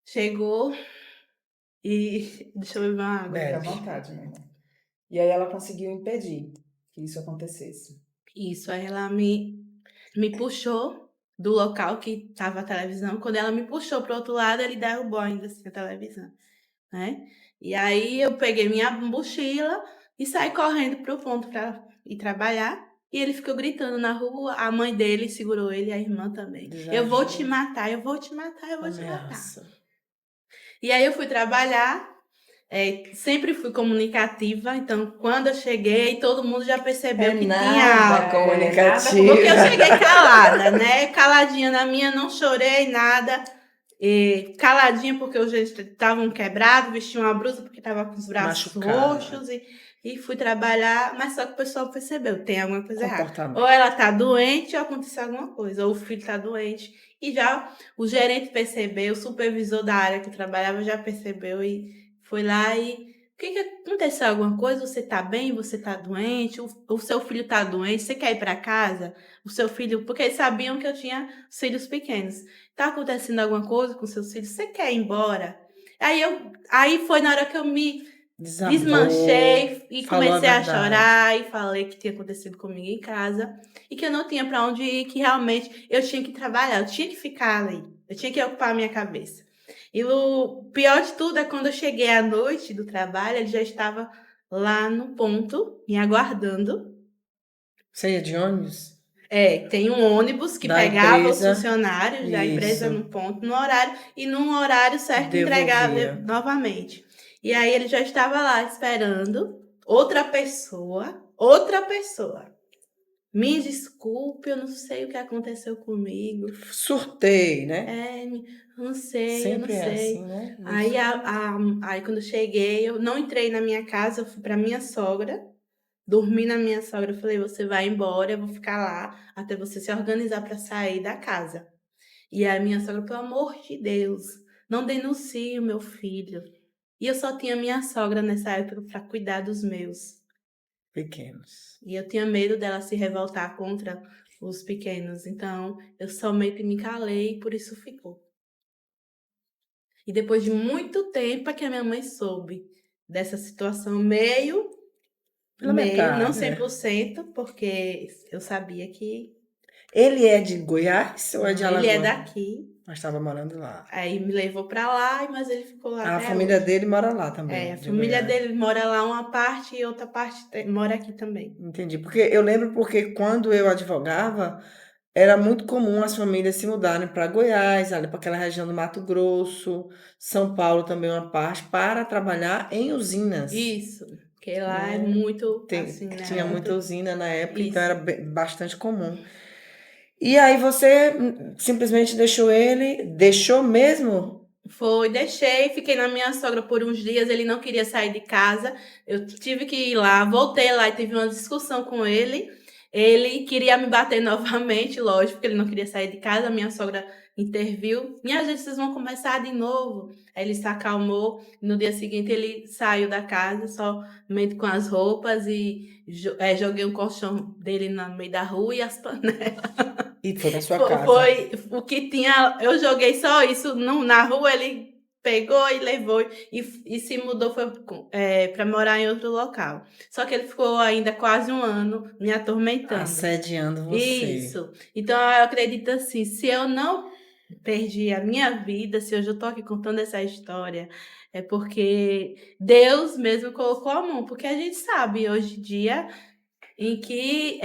chegou e deixa eu beber uma água.
Fica à
Bebe.
vontade, meu irmão. E aí ela conseguiu impedir que isso acontecesse.
Isso, aí ela me puxou do local que estava a televisão. Quando ela me puxou pro outro lado, ele derrubou ainda assim a televisão, né? E aí eu peguei minha mochila e saí correndo pro ponto para ir trabalhar. E ele ficou gritando na rua, a mãe dele segurou ele, a irmã também. Eu vou te
Desajuda.
matar, eu vou te matar, eu vou te matar.
Ameaça.
E aí eu fui trabalhar, sempre fui comunicativa, então quando eu cheguei, todo mundo já percebeu que tinha algo.
comunicativa.
Porque eu cheguei calada, né? Caladinha na minha, não chorei nada. E caladinha porque os gente estavam quebrados, vesti uma blusa porque estava com os braços
Machucada.
roxos e fui trabalhar, mas só que o pessoal percebeu, tem alguma coisa errada.
Comportamento.
Ou ela tá doente ou aconteceu alguma coisa, ou o filho tá doente. E já o gerente percebeu, o supervisor da área que eu trabalhava já percebeu e foi lá e o que aconteceu alguma coisa? Você tá bem? Você tá doente? O seu filho tá doente? Você quer ir para casa? O seu filho, porque eles sabiam que eu tinha filhos pequenos. Tá acontecendo alguma coisa com seus filhos? Você quer ir embora? Aí foi na hora que eu me
Desabou,
desmanchei e
falou
comecei a
verdade.
chorar e falei que tinha acontecido comigo em casa e que eu não tinha para onde ir, que realmente eu tinha que trabalhar, eu tinha que ficar ali, eu tinha que ocupar a minha cabeça. E o pior de tudo é quando eu cheguei à noite do trabalho, ele já estava lá no ponto, me aguardando.
Você ia de ônibus?
Tem um ônibus que
Da
pegava
empresa.
os funcionários da empresa
Isso.
no ponto, no horário, e num horário certo entregava
Devolvia.
novamente. E aí ele já estava lá esperando outra pessoa. Me desculpe, eu não sei o que aconteceu comigo.
Surtei, né?
Não sei, eu não
Sempre é
sei.
assim, né?
Aí, aí quando eu cheguei, eu não entrei na minha casa, eu fui para minha sogra. Dormi na minha sogra, eu falei, você vai embora, eu vou ficar lá até você se organizar para sair da casa. E a minha sogra, pelo amor de Deus, não denuncie o meu filho. E eu só tinha minha sogra nessa época para cuidar dos meus.
Pequenos.
E eu tinha medo dela se revoltar contra os pequenos. Então, eu somente me calei e por isso ficou. E depois de muito tempo é que a minha mãe soube dessa situação meio,
Pela
não
metade, né?
100%, porque eu sabia que
Ele é de Goiás ou é de
não,
Alagoas?
ele é daqui.
Mas estava morando lá.
Aí me levou para lá, mas ele ficou lá
A
até
família
hoje.
dele mora lá também.
A
de
família
Goiás.
dele mora lá uma parte e outra parte mora aqui também.
Entendi. Porque eu lembro porque quando eu advogava, era muito comum as famílias se mudarem para Goiás, ali para aquela região do Mato Grosso, São Paulo também uma parte, para trabalhar em usinas.
Isso, porque lá é
Né?
muito assim, né?
Tinha muita usina na época, então
Isso.
era bastante comum. E aí você simplesmente deixou ele, deixou mesmo?
Foi, deixei, fiquei na minha sogra por uns dias, ele não queria sair de casa, eu tive que ir lá, voltei lá e tive uma discussão com ele, ele queria me bater novamente, lógico, porque ele não queria sair de casa, a minha sogra interviu, minha gente, vocês vão começar de novo, aí ele se acalmou, no dia seguinte ele saiu da casa, somente com as roupas e joguei um colchão dele no meio da rua e as panelas.
E foi para sua casa.
Foi o que tinha. Eu joguei só isso na rua, ele pegou e levou e se mudou para morar em outro local. Só que ele ficou ainda quase um ano me atormentando.
Assediando você.
Isso. Então eu acredito assim, se eu não perdi a minha vida, se hoje eu tô aqui contando essa história, é porque Deus mesmo colocou a mão, porque a gente sabe hoje em dia em que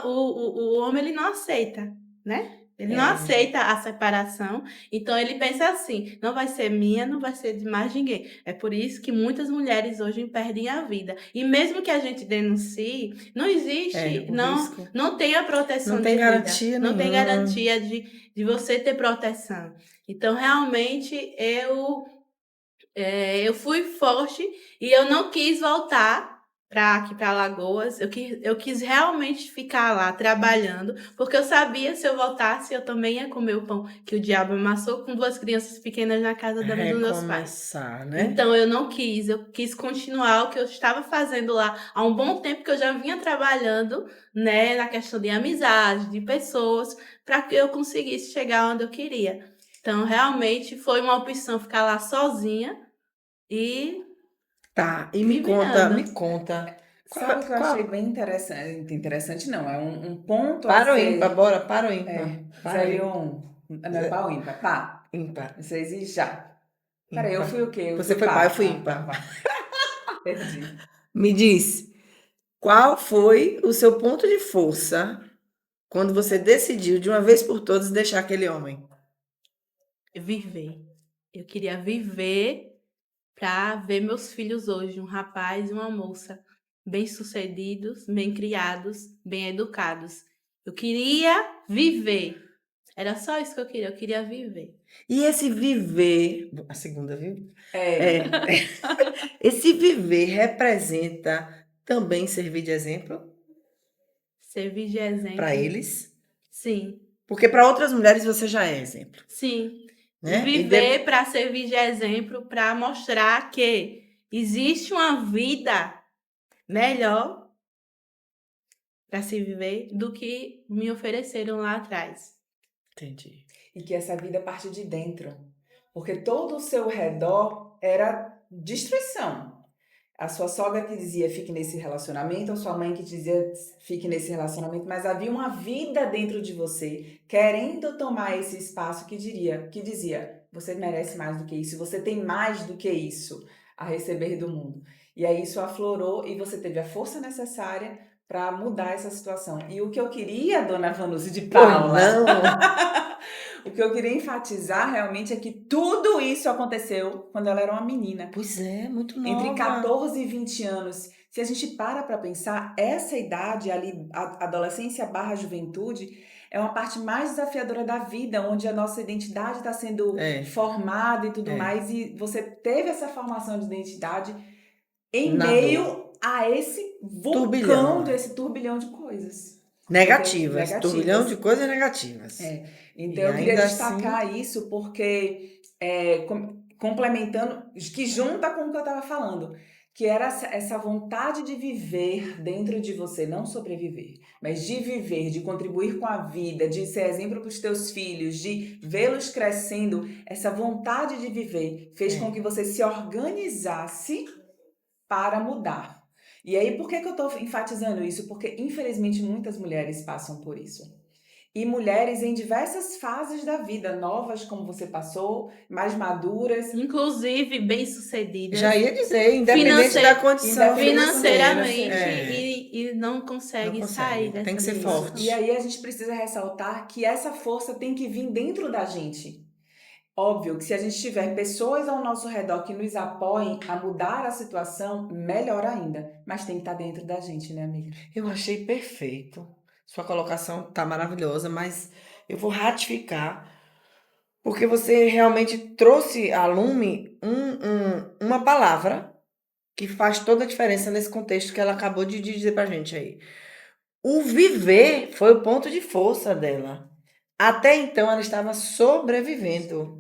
o homem ele não aceita, né? Ele não aceita a separação, então ele pensa assim, não vai ser minha, não vai ser de mais ninguém. É por isso que muitas mulheres hoje perdem a vida. E mesmo que a gente denuncie, não existe, não tem a proteção
não tem
devida.
garantia
Não tem
nenhuma.
garantia de você ter proteção. Então, realmente, eu fui forte e eu não quis voltar para aqui para Alagoas. Eu quis realmente ficar lá trabalhando, porque eu sabia se eu voltasse, eu também ia comer o pão que o diabo amassou com 2 crianças pequenas na casa dos meus pais.
Recomeçar, né?
Então eu não quis, eu quis continuar o que eu estava fazendo lá há um bom tempo que eu já vinha trabalhando, né, na questão de amizade, de pessoas, para que eu conseguisse chegar onde eu queria. Então realmente foi uma opção ficar lá sozinha e
Tá, e
me
me
virando.
conta.
Sabe o que eu achei bem interessante? Interessante não, é um ponto a
Para o ímpar,
ser.
bora, para o ímpar.
É,
Para o
0 e
ímpar.
1. Não é pau ou ímpar? Pá.
Ímpar.
6 e já. Peraí, eu
Ímpar.
fui o quê? Eu
Você
fui
foi
pá.
pai, eu fui
Pá,
ímpar.
pá, pá. Perdi.
Me diz, qual foi o seu ponto de força quando você decidiu, de uma vez por todas, deixar aquele homem?
Viver. Eu queria viver para ver meus filhos hoje, um rapaz e uma moça, bem-sucedidos, bem criados, bem educados. Eu queria viver. Era só isso que eu queria viver.
E esse viver, a segunda, viu?
É,
Esse viver representa também servir de exemplo
Servir de exemplo.
para eles?
Sim,
Porque para outras mulheres você já é exemplo,
sim.
né? E
Viver para servir de exemplo, para mostrar que existe uma vida melhor para se viver do que me ofereceram lá atrás.
Entendi.
e que essa vida parte de dentro. Porque todo o seu redor era destruição. A sua sogra que dizia fique nesse relacionamento, a sua mãe que dizia fique nesse relacionamento, mas havia uma vida dentro de você querendo tomar esse espaço que dizia, você merece mais do que isso, você tem mais do que isso a receber do mundo. E aí isso aflorou e você teve a força necessária para mudar essa situação. E o que eu queria, dona Vanucci de Paula,
Não.
o que eu queria enfatizar realmente é que tudo isso aconteceu quando ela era uma menina.
Pois é, muito nova.
Entre 14 e 20 anos. Se a gente para pensar, essa idade ali, a adolescência barra juventude, é uma parte mais desafiadora da vida, onde a nossa identidade está sendo formada e tudo mais, e você teve essa formação de identidade em meio a esse vulcão, esse turbilhão de coisas.
Negativas. Turbilhão de coisas negativas.
Então, eu queria destacar isso porque, complementando, que junta com o que eu estava falando, que era essa vontade de viver dentro de você, não sobreviver, mas de viver, de contribuir com a vida, de ser exemplo para os teus filhos, de vê-los crescendo. Essa vontade de viver fez com que você se organizasse para mudar. E aí, por que eu estou enfatizando isso? Porque, infelizmente, muitas mulheres passam por isso. E mulheres em diversas fases da vida, novas como você passou, mais maduras.
Inclusive bem-sucedidas.
Já ia dizer, independente da condição.
Financeiramente. E não consegue sair dessa
Tem que ser forte.
E aí a gente precisa ressaltar que essa força tem que vir dentro da gente. Óbvio que se a gente tiver pessoas ao nosso redor que nos apoiem a mudar a situação, melhor ainda. Mas tem que estar dentro da gente, né, amiga?
Eu achei perfeito. Sua colocação tá maravilhosa, mas eu vou ratificar, porque você realmente trouxe à lume uma palavra que faz toda a diferença nesse contexto que ela acabou de dizer pra gente aí. O viver foi o ponto de força dela. Até então ela estava sobrevivendo.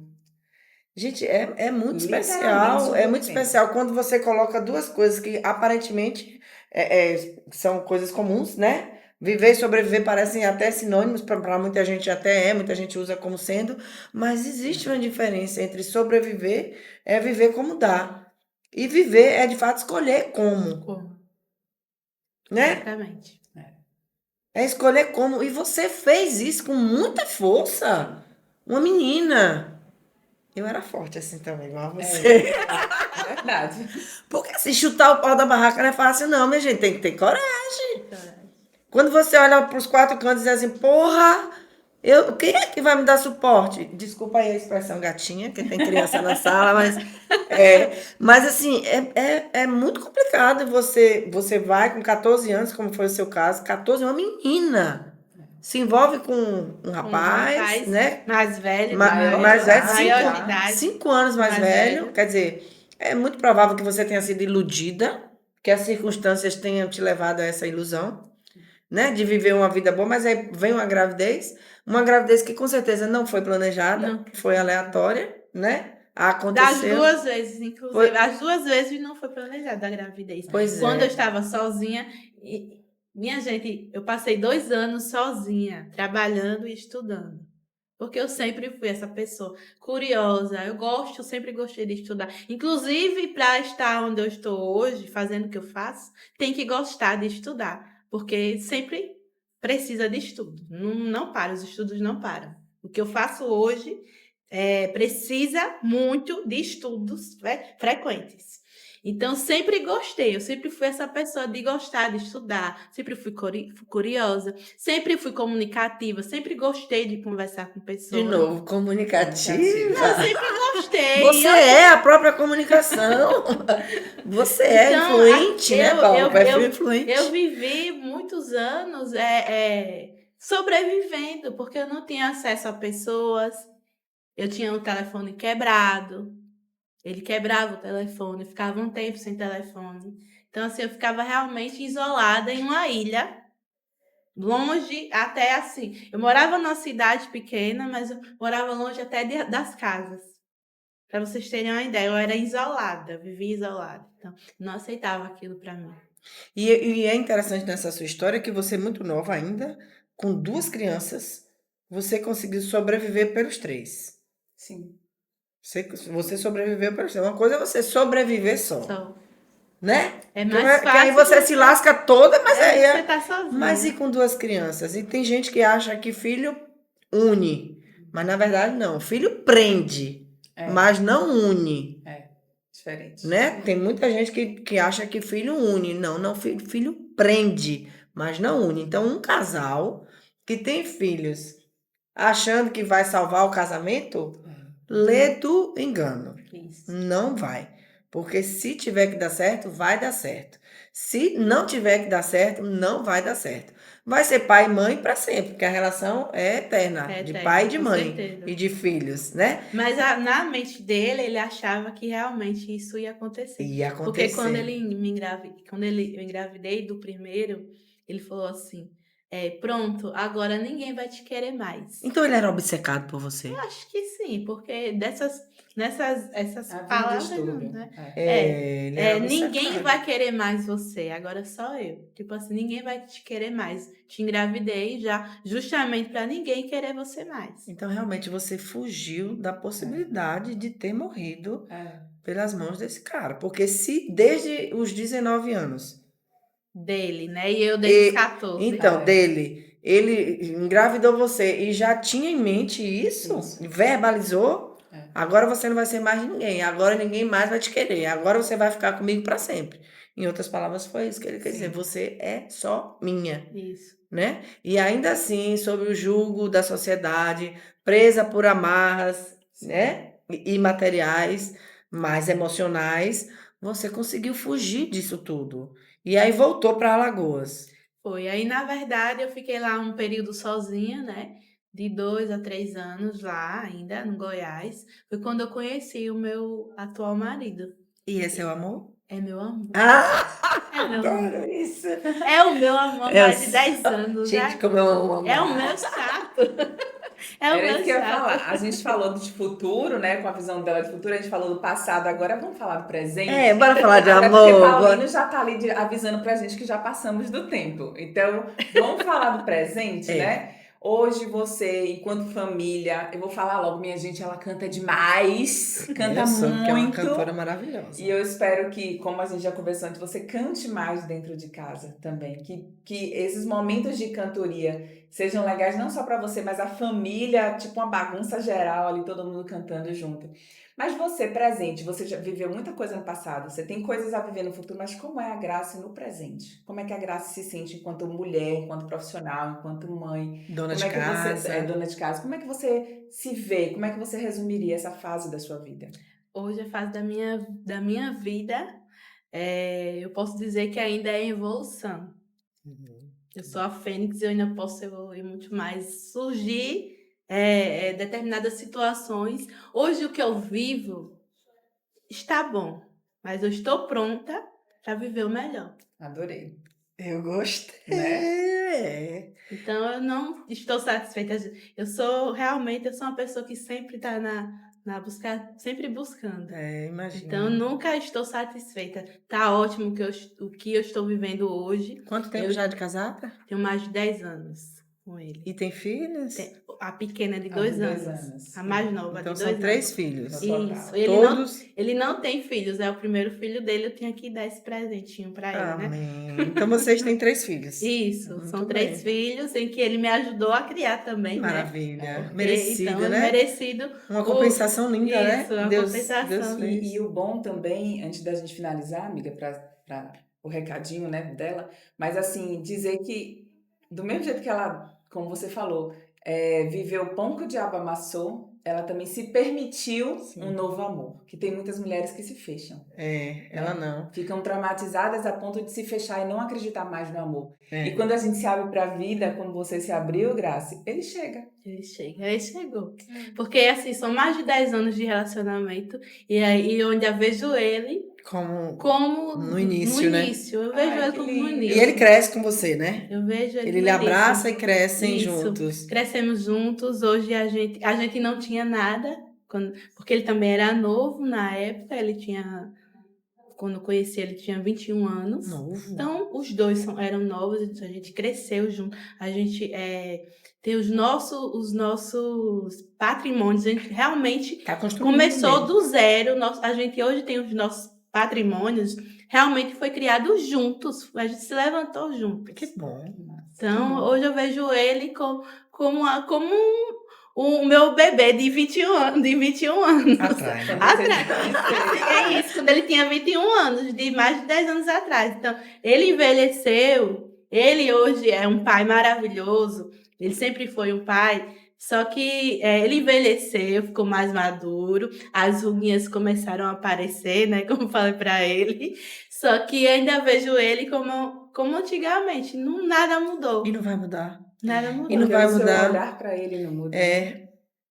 Gente, é muito especial. É muito especial quando você coloca duas coisas que aparentemente são coisas comuns, né? Viver e sobreviver parecem até sinônimos, para muita gente muita gente usa como sendo, mas existe uma diferença entre sobreviver é viver como dá. E viver é de fato escolher como. Né?
Exatamente.
É escolher como. E você fez isso com muita força. Uma menina. Eu era forte assim também, igual você.
É verdade.
Porque se chutar o pau da barraca não é fácil, não, minha gente. Tem que ter coragem. Quando você olha para os quatro cantos e diz assim, porra, quem é que vai me dar suporte? Desculpa aí a expressão gatinha, que tem criança na sala, mas assim, é muito complicado. Você vai com 14 anos, como foi o seu caso, 14, uma menina. Se envolve com um rapaz, né?
Mais velho,
mais velho,
maior de idade.
5 anos mais velho. Quer dizer, é muito provável que você tenha sido iludida, que as circunstâncias tenham te levado a essa ilusão, né? De viver uma vida boa, mas aí vem uma gravidez que com certeza não foi planejada,
Não.
foi aleatória, né?
Das
Aconteceu.
duas vezes, inclusive.
Foi-
As duas vezes não foi planejada a gravidez.
Pois
Quando
é.
eu estava sozinha, minha gente, eu passei 2 anos sozinha, trabalhando e estudando. Porque eu sempre fui essa pessoa curiosa, sempre gostei de estudar. Inclusive, para estar onde eu estou hoje, fazendo o que eu faço, tem que gostar de estudar. Porque sempre precisa de estudo. Não para, os estudos não param. O que eu faço hoje precisa muito de estudos frequentes. Então, sempre gostei, eu sempre fui essa pessoa de gostar de estudar, sempre fui curiosa, sempre fui comunicativa, sempre gostei de conversar com pessoas.
De novo, comunicativa.
Eu sempre gostei.
Você é a própria comunicação. Você é
Então,
influente, né, Paulo? Perfil
eu
influente.
vivi muitos anos sobrevivendo, porque eu não tinha acesso a pessoas, eu tinha um telefone quebrado, ele quebrava o telefone, eu ficava um tempo sem telefone. Então, assim, eu ficava realmente isolada em uma ilha, longe até assim. Eu morava numa cidade pequena, mas eu morava longe até das casas. Para vocês terem uma ideia, eu era isolada, vivia isolada. Então, não aceitava aquilo para mim.
E é interessante nessa sua história que você, muito nova ainda, com 2 crianças, você conseguiu sobreviver pelos 3.
Sim.
Você sobreviveu pelos 3. Uma coisa é você sobreviver só,
Só.
né?
É
Que
mais
que aí
fácil
você se lasca toda, mas aí
você tá sozinha.
Mas e com 2 crianças? E tem gente que acha que filho une, mas na verdade não. Filho prende, mas não une,
Diferente.
né? Tem muita gente que acha que filho une. Não, filho prende, mas não une. Então, um casal que tem filhos achando que vai salvar o casamento, lê do engano.
Isso.
Não vai. Porque se tiver que dar certo, vai dar certo. Se não tiver que dar certo, não vai dar certo. Vai ser pai e mãe para sempre, porque a relação é eterna,
É
de
eterna,
pai e de
com
mãe
certeza.
e de filhos, né?
Mas na mente dele, ele achava que realmente isso ia acontecer.
Ia
Porque quando
acontecer.
eu engravidei do primeiro, ele falou assim: pronto, agora ninguém vai te querer mais.
Então ele era obcecado por você.
Eu acho que sim, porque essas
Havia um
palavras,
distúrbio.
né?
Ele era
Ninguém
obcecado.
vai querer mais você, agora só eu. Tipo assim, ninguém vai te querer mais. Te engravidei já, justamente para ninguém querer você mais.
Então, realmente, você fugiu da possibilidade de ter morrido pelas mãos desse cara. Porque se desde os 19 anos,
Dele, né? E eu desde os 14.
então, ele engravidou você e já tinha em mente isso, verbalizou, agora você não vai ser mais ninguém, agora ninguém mais vai te querer, agora você vai ficar comigo para sempre. Em outras palavras, foi isso que ele quer dizer, você é só minha.
Isso.
Né? E ainda assim, sob o jugo da sociedade, presa por amarras, né? Imateriais, mais emocionais, você conseguiu fugir disso tudo. E aí voltou para Alagoas.
Foi. Aí, na verdade, eu fiquei lá um período sozinha, né? De 2 a 3 anos lá, ainda no Goiás. Foi quando eu conheci o meu atual marido.
E esse é o amor?
É meu amor.
Ah,
É meu amor.
adoro isso.
É o meu amor, mais de 10 anos,
Gente,
né?
como eu amo amor.
É o meu chato. É o
Era isso
meu
que eu ia
chato.
falar. A gente falou de futuro, né? Com a visão dela de futuro, a gente falou do passado, agora vamos falar do presente.
Bora falar de
Até
amor.
porque Paulino já tá ali avisando pra gente que já passamos do tempo. Então, vamos falar do presente, né? Hoje você, enquanto família, eu vou falar logo, minha gente, ela canta demais, canta
Eu sou,
muito.
que é uma cantora maravilhosa.
E eu espero que, como a gente já conversou antes, você cante mais dentro de casa também. Que esses momentos de cantoria sejam legais não só para você, mas a família, tipo uma bagunça geral ali, todo mundo cantando junto. Mas você, presente, você já viveu muita coisa no passado, você tem coisas a viver no futuro, mas como é a Graça no presente? Como é que a Graça se sente enquanto mulher, enquanto profissional, enquanto mãe?
Dona
Como
de
é que
casa.
você é dona de casa? Como é que você se vê? Como é que você resumiria essa fase da sua vida?
Hoje, a fase da minha vida, eu posso dizer que ainda é em evolução. Eu sou a Fênix e eu ainda posso evoluir muito mais. Surgir determinadas situações. Hoje, o que eu vivo está bom, mas eu estou pronta para viver o melhor.
Adorei.
Eu gostei.
Né?
Então, eu não estou satisfeita. Eu sou uma pessoa que sempre está na busca, sempre buscando.
Imagina.
Então, eu nunca estou satisfeita. Tá ótimo o que eu estou vivendo hoje.
Quanto tempo
Eu
já de casada?
tenho mais de 10 anos com ele.
E tem filhos?
A pequena é de
A de
2
2
anos.
anos.
A mais nova
Então
de
são
2
3
anos.
filhos.
No total.
Isso.
Todos.
Ele não tem filhos, é o primeiro filho dele. Eu tinha que dar esse presentinho para ele, né?
Amém. Então vocês têm 3 filhos.
Isso,
Muito
são
bem.
3 filhos em que ele me ajudou a criar também, né?
Maravilha.
Porque,
Merecido,
então, é
né?
merecido.
Uma compensação linda,
Isso,
né?
uma
Deus
compensação.
fez.
E o bom também, antes da gente finalizar, amiga, para o recadinho, né, dela, mas assim, dizer que, do mesmo jeito que ela, como você falou, viveu o pão que o diabo amassou, ela também se permitiu
Sim.
um novo amor. Que tem muitas mulheres que se fecham.
Ela não.
Ficam traumatizadas a ponto de se fechar e não acreditar mais no amor.
É.
E quando a gente se abre para a vida, como você se abriu, Grace, ele chega.
Ele chegou. Porque, assim, são mais de 10 anos de relacionamento. E aí, onde eu vejo ele como
no início, né?
Eu vejo
Ai,
ele
que
como no
lindo.
início.
E ele cresce com você, né?
Eu vejo ele
Ele
no
lhe
início.
abraça e crescem
Isso.
juntos.
Crescemos juntos. Hoje a gente não tinha nada, porque ele também era novo na época. Quando eu conheci ele, tinha 21 anos.
Novo.
Então, os dois eram novos, a gente cresceu junto. A gente tem os nossos patrimônios. A gente realmente
Tá construindo
começou
mesmo.
do zero. A gente hoje tem os nossos patrimônios. Realmente foi criado juntos. A gente se levantou juntos.
Que bom.
Então, hoje eu vejo ele como o meu bebê de 21 anos.
Atrai.
É isso, quando ele tinha 21 anos, de mais de 10 anos atrás. Então, ele envelheceu, ele hoje é um pai maravilhoso, ele sempre foi um pai, só que ele envelheceu, ficou mais maduro, as ruguinhas começaram a aparecer, né, como eu falei para ele, só que ainda vejo ele como antigamente, nada mudou.
E não vai mudar.
Nada mudou.
E não vai
o seu
mudar.
olhar para ele não muda.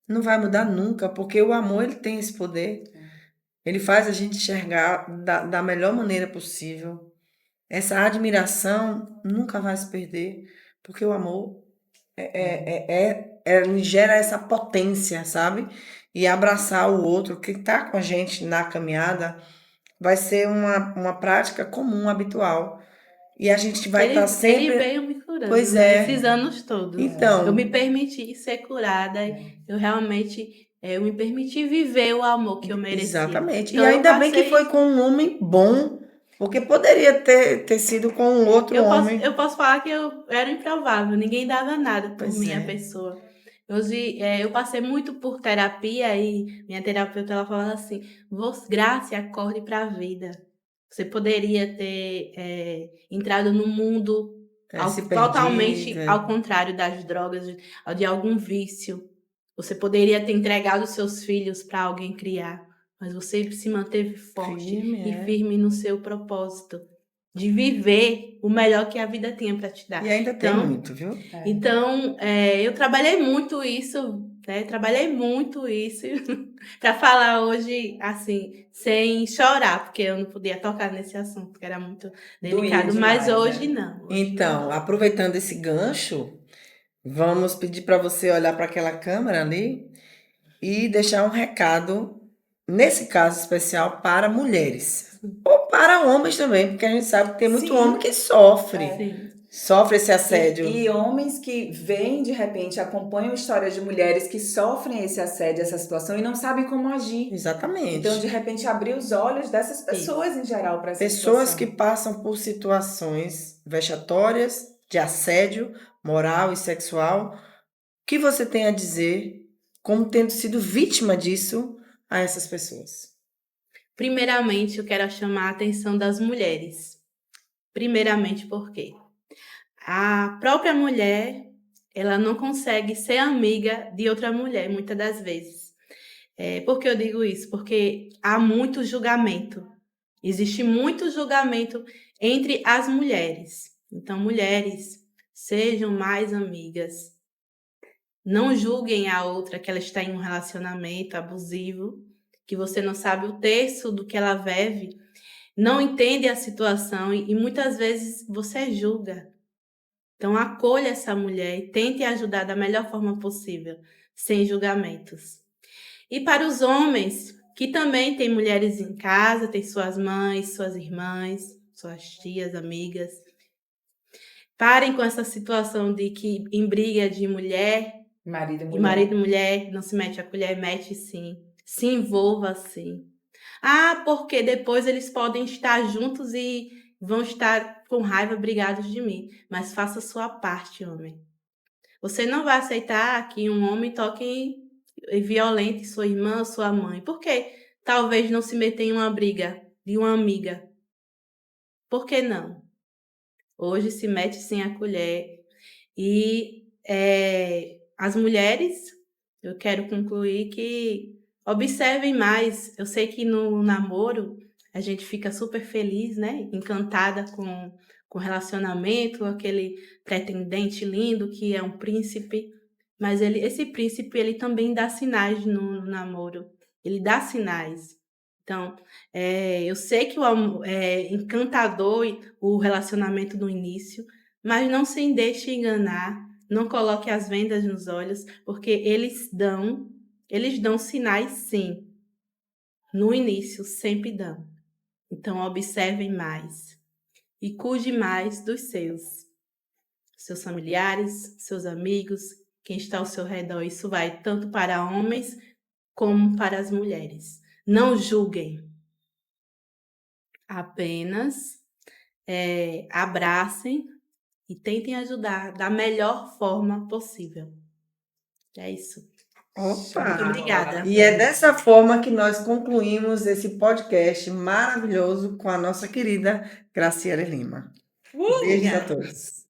Não vai mudar nunca, porque o amor ele tem esse poder. Ele faz a gente enxergar da melhor maneira possível. Essa admiração nunca vai se perder, porque o amor gera essa potência, sabe? E abraçar o outro que está com a gente na caminhada vai ser uma prática comum, habitual. E a gente vai estar sempre...
Ele veio me curando,
Pois
né,
é.
esses anos todos.
Então,
Eu me permiti ser curada, eu realmente eu me permiti viver o amor que eu merecia.
exatamente.
Então,
e ainda
eu
bem que
passei-
foi com um homem bom, porque poderia ter sido com um outro homem.
Eu posso falar que eu era improvável, ninguém dava nada por
Pois
minha
é.
pessoa. Hoje, eu passei muito por terapia e minha terapeuta ela falava assim: Grace, acorde para a vida. Você poderia ter entrado no mundo
Se
totalmente
perdido,
ao contrário das drogas, de algum vício. Você poderia ter entregado seus filhos para alguém criar, mas você se manteve forte
Firme,
e firme no seu propósito de viver o melhor que a vida tinha para te dar.
E ainda tem
Então,
muito, viu?
Então, eu trabalhei muito isso, né? Para falar hoje, assim, sem chorar, porque eu não podia tocar nesse assunto, que era muito delicado,
Doía
mas
demais,
hoje
né?
não. Hoje
Então,
não.
aproveitando esse gancho, vamos pedir para você olhar para aquela câmera ali e deixar um recado, nesse caso especial, para mulheres. Ou para homens também, porque a gente sabe que tem muito
Sim.
homem que sofre.
Sim.
Sofre esse assédio.
E homens que vêm, de repente, acompanham histórias de mulheres que sofrem esse assédio, essa situação e não sabem como agir.
Exatamente.
Então, de repente, abrir os olhos dessas pessoas em geral para essa
Pessoas
situação.
que passam por situações vexatórias, de assédio moral e sexual. O que você tem a dizer como tendo sido vítima disso a essas pessoas?
Primeiramente, eu quero chamar a atenção das mulheres. Primeiramente, porque a própria mulher, ela não consegue ser amiga de outra mulher, muitas das vezes. Por que eu digo isso? Porque há muito julgamento. Existe muito julgamento entre as mulheres. Então, mulheres, sejam mais amigas. Não julguem a outra que ela está em um relacionamento abusivo, que você não sabe o terço do que ela vive. não entende a situação e muitas vezes você julga. Então, acolha essa mulher e tente ajudar da melhor forma possível, sem julgamentos. E para os homens, que também têm mulheres em casa, têm suas mães, suas irmãs, suas tias, amigas, parem com essa situação de que em briga de mulher,
Marido e
e
mulher.
marido e mulher, não se mete a colher, mete sim. Se envolva sim. Ah, porque depois eles podem estar juntos e vão estar com raiva, brigados de mim. Mas faça a sua parte, homem. Você não vai aceitar que um homem toque e violente sua irmã ou sua mãe. Por quê? Talvez não se meter em uma briga de uma amiga. Por que não? Hoje se mete sem a colher. E as mulheres, eu quero concluir que observem mais. Eu sei que no namoro a gente fica super feliz, né? Encantada com o relacionamento, aquele pretendente lindo que é um príncipe. Mas esse príncipe, ele também dá sinais no namoro. Ele dá sinais. Então, eu sei que é encantador o relacionamento no início, mas não se deixe enganar, não coloque as vendas nos olhos, porque eles dão sinais sim. No início sempre dão. Então observem mais e cuide mais dos seus familiares, seus amigos, quem está ao seu redor. Isso vai tanto para homens como para as mulheres. Não julguem, apenas abracem e tentem ajudar da melhor forma possível. É isso.
Show
Muito
de
Opa!
obrigada.
bola.
E é dessa forma que nós concluímos esse podcast maravilhoso com a nossa querida Graciela Lima. Beijos a
Obrigada.
todos.